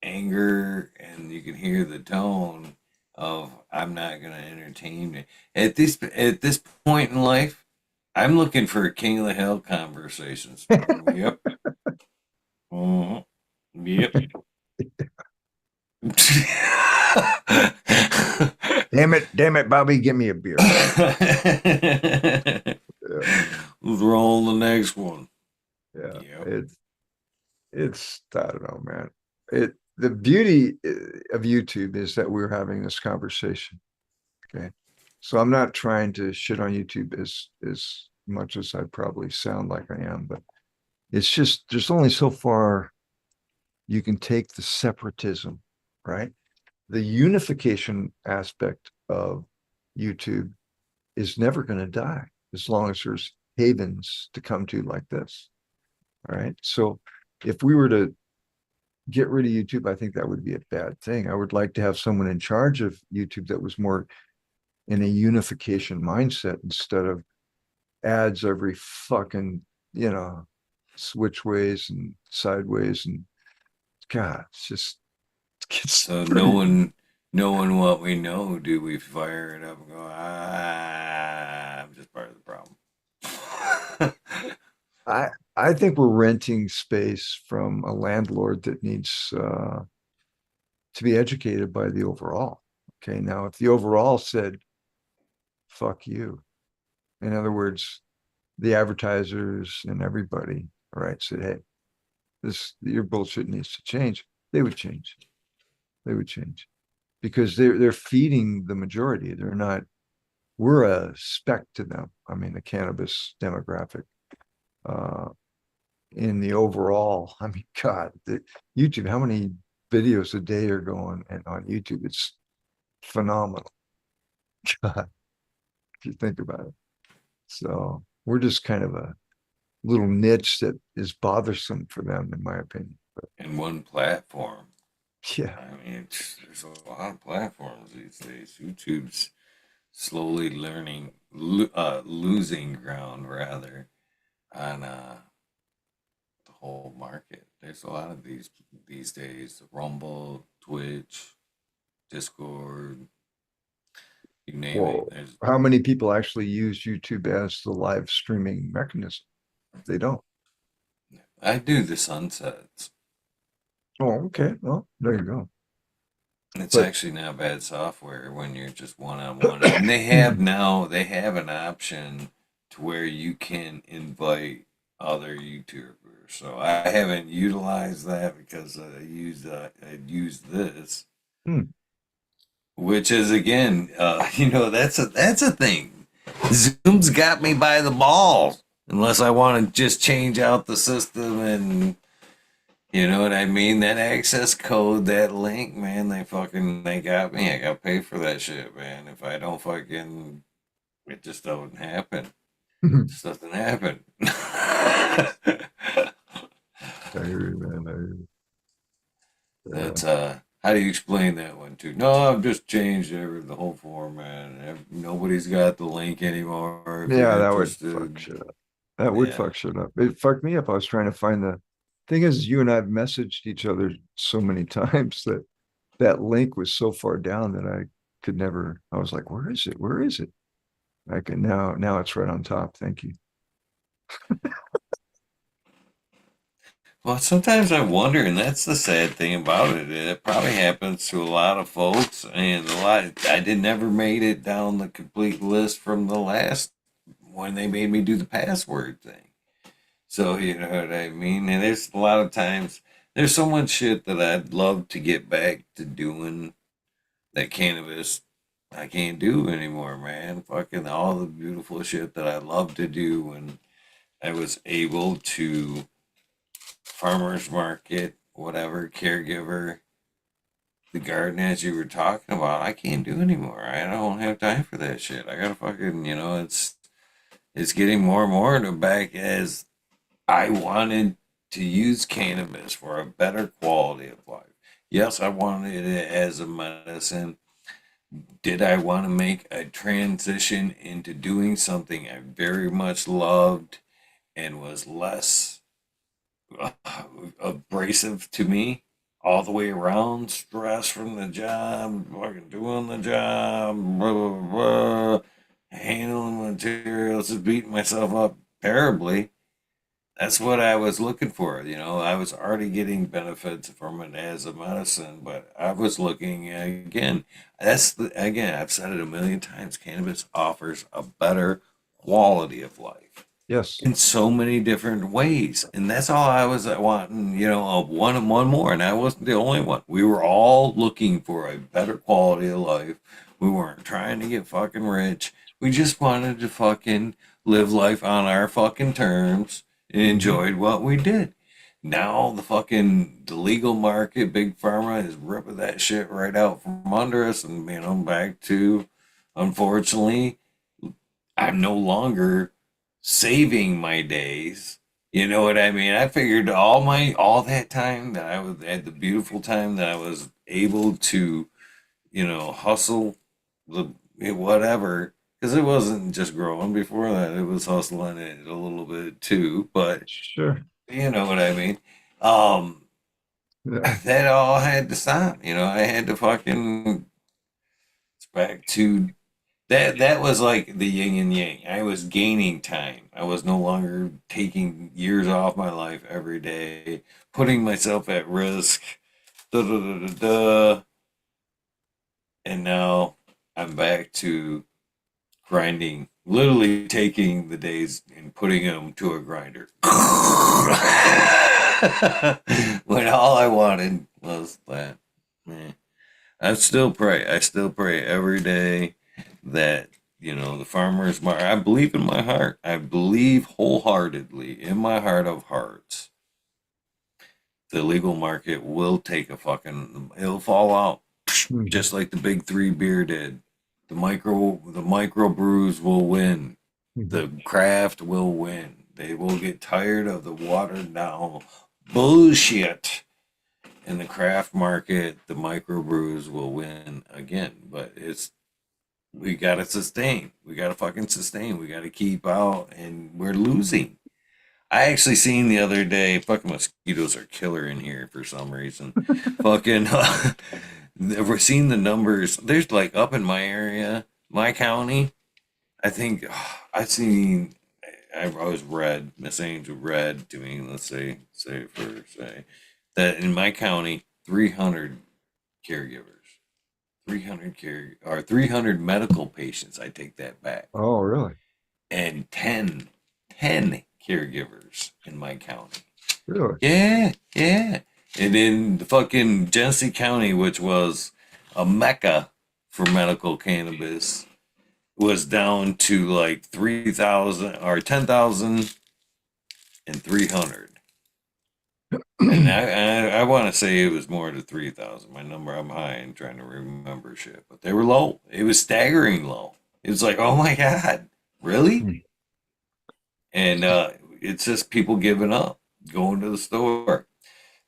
anger and you can hear the tone of I'm not going to entertain it. At this point in life, I'm looking for a king of the hill conversations. Yep. Mhm. Yep. Damn it, Bobby, give me a beer. Yeah, Let's roll the next one. yeah. Yep. It's I don't know, man. The beauty of YouTube is that we're having this conversation. Okay. So I'm not trying to shit on YouTube as much as I probably sound like I am, but it's just there's only so far you can take the separatism, right? The unification aspect of YouTube is never going to die as long as there's havens to come to like this. All right. So if we were to get rid of YouTube, I think that would be a bad thing. I would like to have someone in charge of YouTube that was more in a unification mindset instead of ads every fucking, switchways and sideways. And God, it gets So pretty. knowing what we know, do we fire it up and go, I'm just part of the problem. I I think we're renting space from a landlord that needs to be educated by the overall. Okay, now if the overall said "fuck you," in other words, the advertisers and everybody, all right, said, "Hey, this your bullshit needs to change," they would change. They would change because they're feeding the majority. They're not. We're a speck to them. I mean, the cannabis demographic. Uh, in the overall, I mean, God, YouTube, how many videos a day are going and on YouTube? It's phenomenal. God, if you think about it. So we're just kind of a little niche that is bothersome for them, in my opinion. But In one platform. yeah, I mean, there's a lot of platforms these days. YouTube's slowly losing ground rather on the whole market. There's a lot of these days. Rumble, Twitch, Discord, you name it. well, There's how many people actually use YouTube as the live streaming mechanism? They don't. I do the sunsets. Oh, okay. Well, there you go. It's But actually not bad software when you're just one on one. And they have an option to where you can invite other YouTubers. So I haven't utilized that because I used this, hmm, which is again, that's a thing. Zoom's got me by the balls. Unless I want to just change out the system and you know what I mean? That access code, that link, man, they got me. I gotta pay for that shit, man. If I don't fucking it just doesn't happen. It I just doesn't happen. hear you, man. I hear you. That's how do you explain that one too? No, I've just changed the whole format. Nobody's got the link anymore if you're Yeah, that would fuck interested. shit up. That would Yeah. fuck shit up. It fucked me up. I was trying to find the thing is you and I've messaged each other so many times that that link was so far down that I could never. I was like, where is it? Where is it? I can now it's right on top. Thank you. Well, sometimes I wonder, and that's the sad thing about it. It probably happens to a lot of folks, and I did never made it down the complete list from the last when they made me do the password thing. So you know what I mean. And there's a lot of times there's so much shit that I'd love to get back to doing that cannabis I can't do anymore, man. Fucking all the beautiful shit that I love to do when I was able to farmers market, whatever, caregiver, the garden as you were talking about, I can't do anymore. I don't have time for that shit. I gotta fucking, it's getting more and more to back as I wanted to use cannabis for a better quality of life. Yes, I wanted it as a medicine. Did I want to make a transition into doing something I very much loved and was less uh, abrasive to me all the way around? Stress from the job, fucking doing the job, blah, blah, blah, handling materials, just beating myself up terribly. That's what I was looking for. I was already getting benefits from it as a medicine, but I was looking again. Again, I've said it a million times. Cannabis offers a better quality of life Yes. in so many different ways, and that's all I was wanting. One more, and I wasn't the only one. We were all looking for a better quality of life. We weren't trying to get fucking rich. We just wanted to fucking live life on our fucking terms and Hmm. enjoyed what we did. Now the legal market, big pharma is ripping that shit right out from under us, and back to, unfortunately, I'm no longer saving my days. You know what I mean? I figured all that time that I was at the beautiful time that I was able to, hustle the whatever, because it wasn't just growing before that, it was hustling it a little bit too, but Sure. you know what I mean. Um, Yeah. that all had to stop. I had to fucking, it's back to that was like the yin and yang. I was gaining time. I was no longer taking years off my life every day, putting myself at risk. Da, da, da, da, da. And now I'm back to grinding, literally taking the days and putting them to a grinder. When all I wanted was that. Eh. I still pray every day that, the farmers market. I believe in my heart. I believe wholeheartedly in my heart of hearts. The legal market will take a fucking. It'll fall out, Mhm. just like the big three beer did. The micro brews will win. Mhm. The craft will win. They will get tired of the watered down bullshit in the craft market. The microbrews will win again, but we gotta sustain. We gotta fucking sustain. We gotta keep out, and we're losing. I actually seen the other day. Fucking mosquitoes are killer in here for some reason. Fucking, we're seeing the numbers. There's like up in my area, my county. I think I seen. I was read. Miss Angel read to me. Let's say that in my county, 300 caregivers. 300 or 300 medical patients. I take that back. Oh, really? And ten caregivers in my county. Really? Yeah, yeah. And in the fucking Genesee County, which was a mecca for medical cannabis, was down to like 3,000 or 10,300. And I want to say it was more to 3,000. My number, I'm high and trying to remember shit, but they were low. It was staggering low. It was like, oh my God, really? Hmm. And it's just people giving up, going to the store,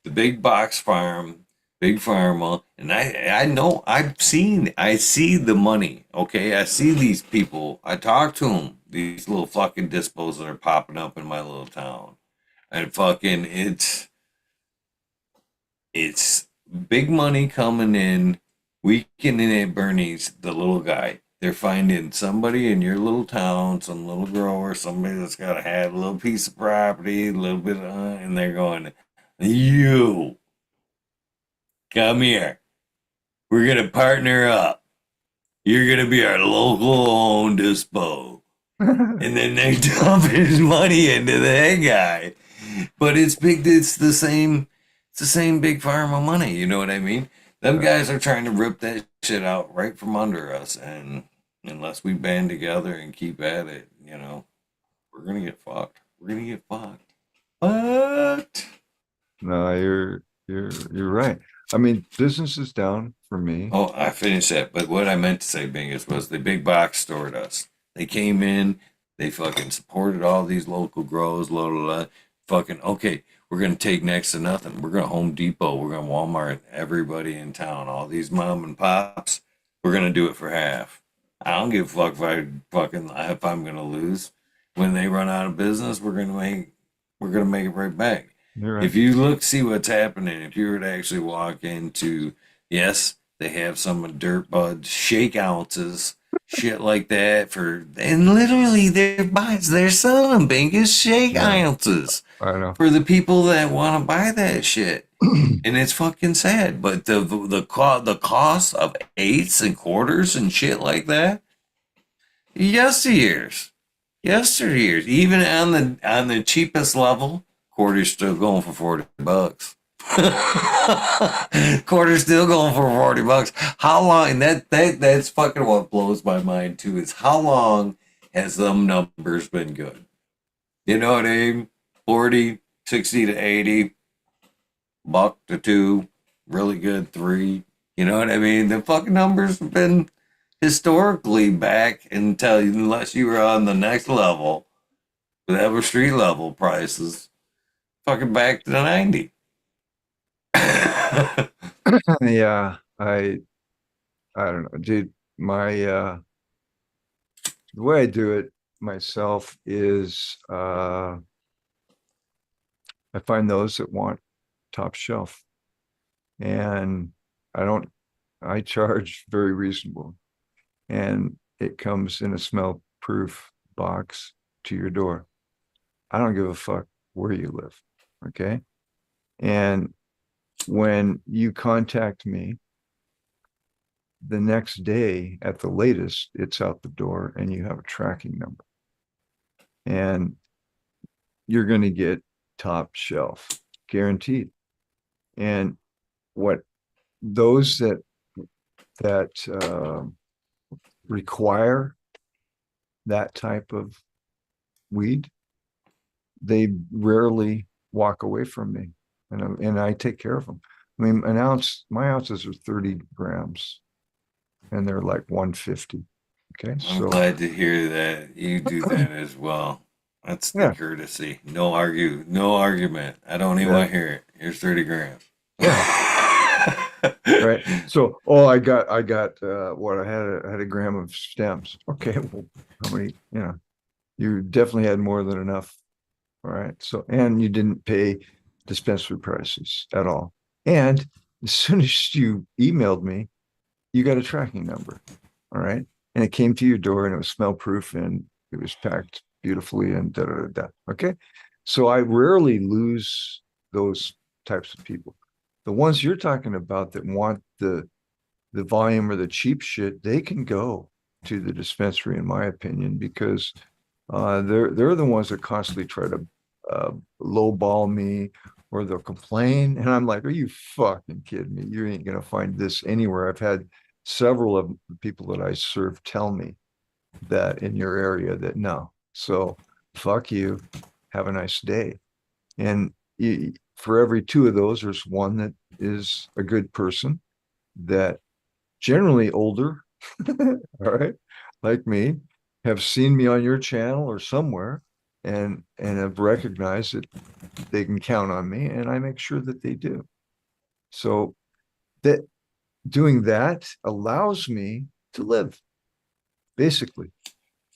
the big box farm, big pharma, and I know I see the money. Okay, I see these people. I talk to them. These little fucking dispos that are popping up in my little town, and fucking it's big money coming in. Weekend in at Bernie's, the little guy. They're finding somebody in your little town, some little grower, somebody that's got to have a little piece of property, a little bit, and they're going, "You come here. We're gonna partner up. You're gonna be our local owned dispo." And then they dump his money into that guy. But it's big. It's the same. It's the same big pharma money. You know what I mean? Them Yeah. guys are trying to rip that shit out right from under us, and unless we band together and keep at it, we're gonna get fucked. We're gonna get fucked. But No, you're right. I mean, business is down for me. oh, I finished that. But what I meant to say, Bingus, was the big box stored us. They came in, they fucking supported all these local grows, blah, blah, blah. Fucking, okay, we're going to take next to nothing. We're going to Home Depot, we're going to Walmart, everybody in town, all these mom and pops. We're gonna do it for half. I don't give a fuck if I'm gonna lose. When they run out of business, we're gonna make it right back. You're right. If you look, see what's happening. If you were to actually walk into, yes, they have some dirt bud shake ounces, shit like that and literally they're selling them biggest shake Yeah, ounces I know. for the people that want to buy that shit. And it's fucking sad. But the cost of eighths and quarters and shit like that, yesteryears, yesteryears, even on the cheapest level, quarters still going for $40. Quarters still going for $40. How long? And that's fucking what blows my mind too. Is how long has them numbers been good? You know what I mean? 40, 60 to 80, buck to two, really good three. You know what I mean? The fucking numbers have been historically back until unless you were on the next level, that was street level prices, fucking back to the 90. Yeah, I don't know, dude. My the way I do it myself is I find those that want top shelf, and I don't I charge very reasonable, and it comes in a smell proof box to your door. I don't give a fuck where you live. Okay. And when you contact me the next day at the latest, it's out the door and you have a tracking number. And you're going to get top shelf guaranteed. And what those that require that type of weed, they rarely walk away from me, and I take care of them. I mean, my ounces are 30 grams, and they're like 150. Okay, I'm so glad to hear that you do that as well. That's the yeah, courtesy. No argument. I don't even yeah, want to hear it. Here's 30 grams. yeah, right. So, I got what I had a gram of stems. Okay, well, how many? You definitely had more than enough. All right. So, and you didn't pay dispensary prices at all. And as soon as you emailed me, you got a tracking number. All right. And it came to your door and it was smell proof and it was packed beautifully and da da da da. Okay. So I rarely lose those types of people. The ones you're talking about that want the volume or the cheap shit, they can go to the dispensary, in my opinion, because they're the ones that constantly try to lowball me, or they'll complain, and I'm like, "Are you fucking kidding me? You ain't gonna find this anywhere." I've had several of the people that I serve tell me that in your area that no. So fuck you. Have a nice day. And for every two of those, there's one that is a good person that generally older, all right, like me, have seen me on your channel or somewhere, and have recognized that they can count on me, and I make sure that they do. So that doing that allows me to live, basically.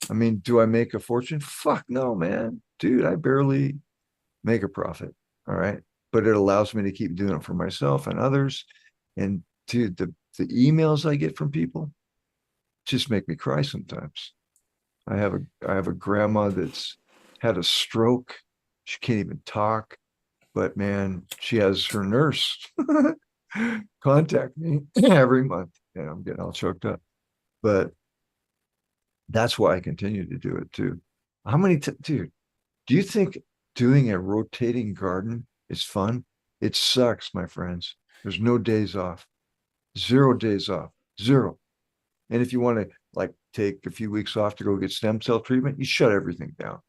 I mean, do I make a fortune? Fuck no, man. Dude, I barely make a profit. All right. But it allows me to keep doing it for myself and others. And dude, the emails I get from people just make me cry sometimes. I have a grandma that's had a stroke. She can't even talk, but man, she has her nurse contact me every month, and I'm getting all choked up. But that's why I continue to do it too. Dude? Do you think doing a rotating garden is fun? It sucks, my friends. There's no days off, 0 days off, zero. And if you want to like take a few weeks off to go get stem cell treatment, you shut everything down.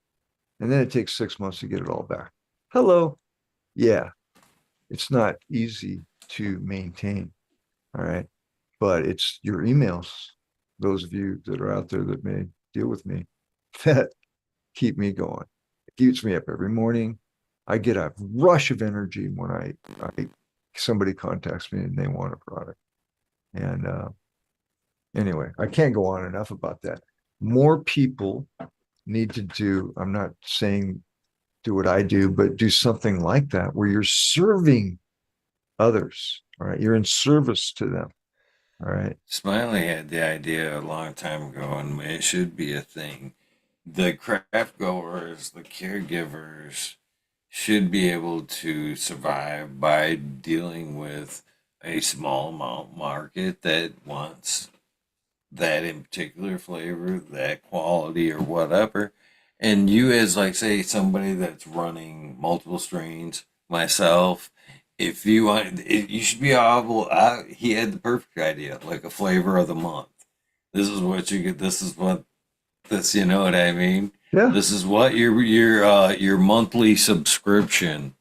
And then it takes 6 months to get it all back. Hello. Yeah, it's not easy to maintain. All right. But it's your emails, those of you that are out there that may deal with me, that keep me going. It keeps me up every morning. I get a rush of energy when I somebody contacts me and they want a product. And Anyway, I can't go on enough about that. More people need to do, I'm not saying do what I do, but do something like that where you're serving others. All right. You're in service to them. All right. Smiley had the idea a long time ago, and it should be a thing. The craft goers, the caregivers, should be able to survive by dealing with a small amount market that wants that in particular flavor, that quality, or whatever. And you, as like, say, somebody that's running multiple strains, myself, if you want, you should be able. He had the perfect idea, like a flavor of the month. This is what you get. This is what this. You know what I mean? Yeah. This is what your monthly subscription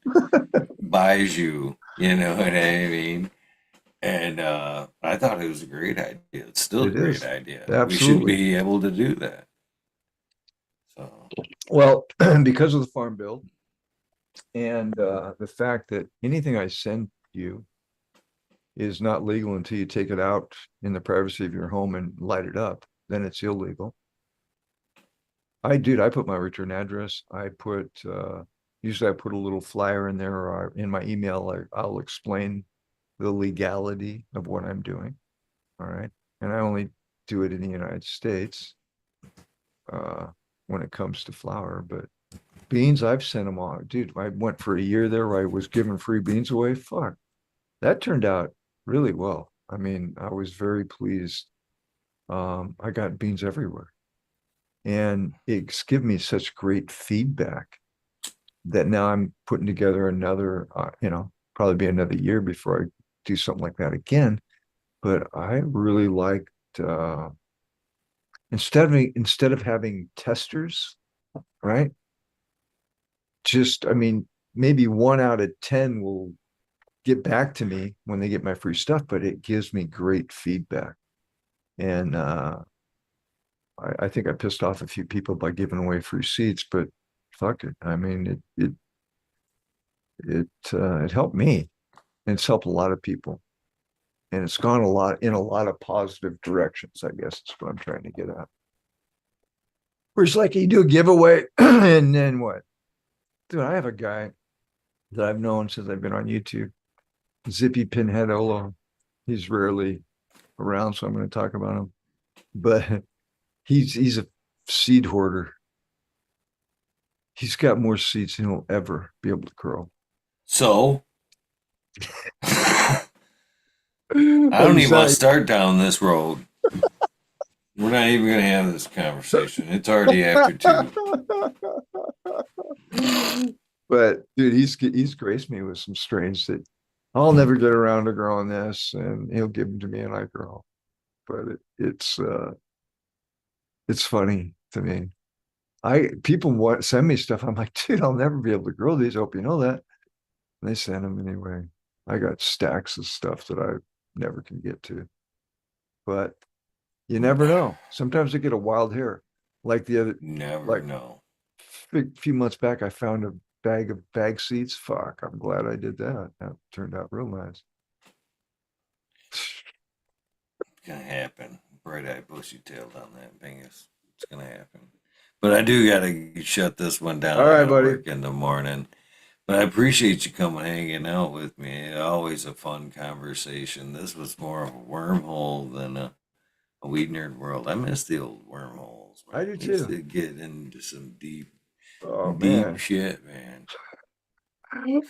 buys you. You know what I mean? And I thought it was a great idea. It's still a It great is. idea. We should Absolutely. be able to do that. So, Well, because of the farm bill and the fact that anything I send you is not legal until you take it out in the privacy of your home and light it up, then it's illegal. I put my return address. Usually I put a little flyer in there or in my email, I'll explain the legality of what I'm doing. All right. And I only do it in the United States uh, when it comes to flour. But beans, I've sent them all. Dude, I went for a year there where I was giving free beans away. Fuck. That turned out really well. I mean, I was very pleased. I got beans everywhere. And it's given me such great feedback that now I'm putting together another, probably be another year before I do something like that again. But I really liked instead of having testers, right? Just I mean, maybe 1 out of 10 will get back to me when they get my free stuff, but it gives me great feedback. And I think I pissed off a few people by giving away free seats, but fuck it. I mean, it helped me, and it's helped a lot of people, and it's gone a lot of positive directions. I guess is what I'm trying to get at. Where it's like you do a giveaway, and then what? Dude, I have a guy that I've known since I've been on YouTube, Zippy Pinhead Olo. He's rarely around, so I'm going to talk about him. But he's a seed hoarder. He's got more seeds than he'll ever be able to grow. so I Have don't you even want to said start down this road. We're not even going to have this conversation. It's already after 2. but dude, he's graced me with some strains that I'll never get around to growing this, and he'll give them to me and I grow. But it's funny to me. I people want send me stuff. I'm like, dude, I'll never be able to grow these. I hope you know that. And they send them anyway. I got stacks of stuff that I never can get to. But you never know. Sometimes I get a wild hair. Like the other, Never like know. a few months back, I found a bag of bag seeds. Fuck, I'm glad I did that. That turned out real nice. It's going to happen. Bright eyed, bushy tailed on that Bingus. It's going to happen. But I do got to shut this one down. All I right, got to buddy. work in the morning. But I appreciate you coming hanging out with me. Always a fun conversation. This was more of a wormhole than a weed nerd world. I miss the old wormholes, I man. do We used too. to get into some deep, Oh deep man, shit, man.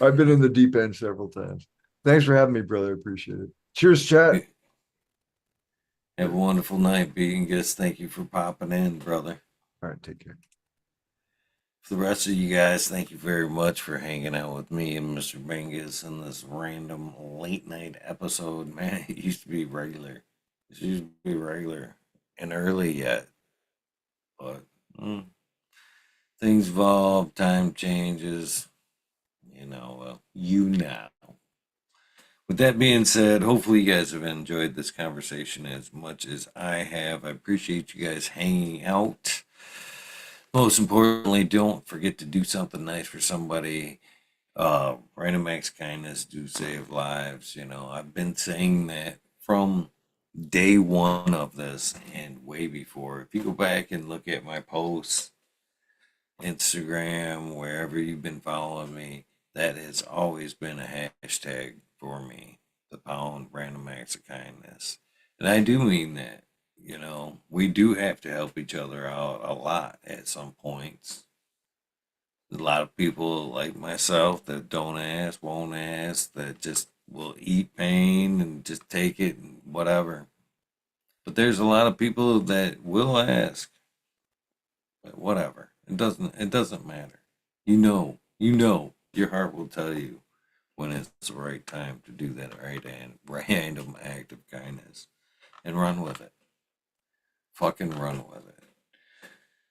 I've been in the deep end several times. Thanks for having me, brother. Appreciate it. Cheers, chat. Have a wonderful night, Bingus. Thank you for popping in, brother. All right, take care. For the rest of you guys, thank you very much for hanging out with me and Mr. Bingus in this random late night episode. Man, it used to be regular. It used to be regular and early yet. But things evolve, time changes, you know. With that being said, hopefully you guys have enjoyed this conversation as much as I have. I appreciate you guys hanging out. Most importantly, don't forget to do something nice for somebody. Random acts of kindness do save lives. I've been saying that from day one of this and way before. If you go back and look at my posts, Instagram, wherever you've been following me, that has always been a hashtag for me, the pound random acts of kindness. And I do mean that. You know, we do have to help each other out a lot at some points. A lot of people like myself that don't ask, won't ask, that just will eat pain and just take it and whatever. But there's a lot of people that will ask, but whatever. It doesn't matter. Your heart will tell you when it's the right time to do that random act of kindness and run with it. Fucking run with it.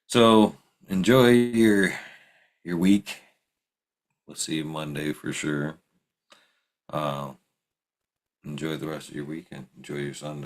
So enjoy your week. We'll see you Monday for sure. Uh, enjoy the rest of your weekend. Enjoy your Sunday.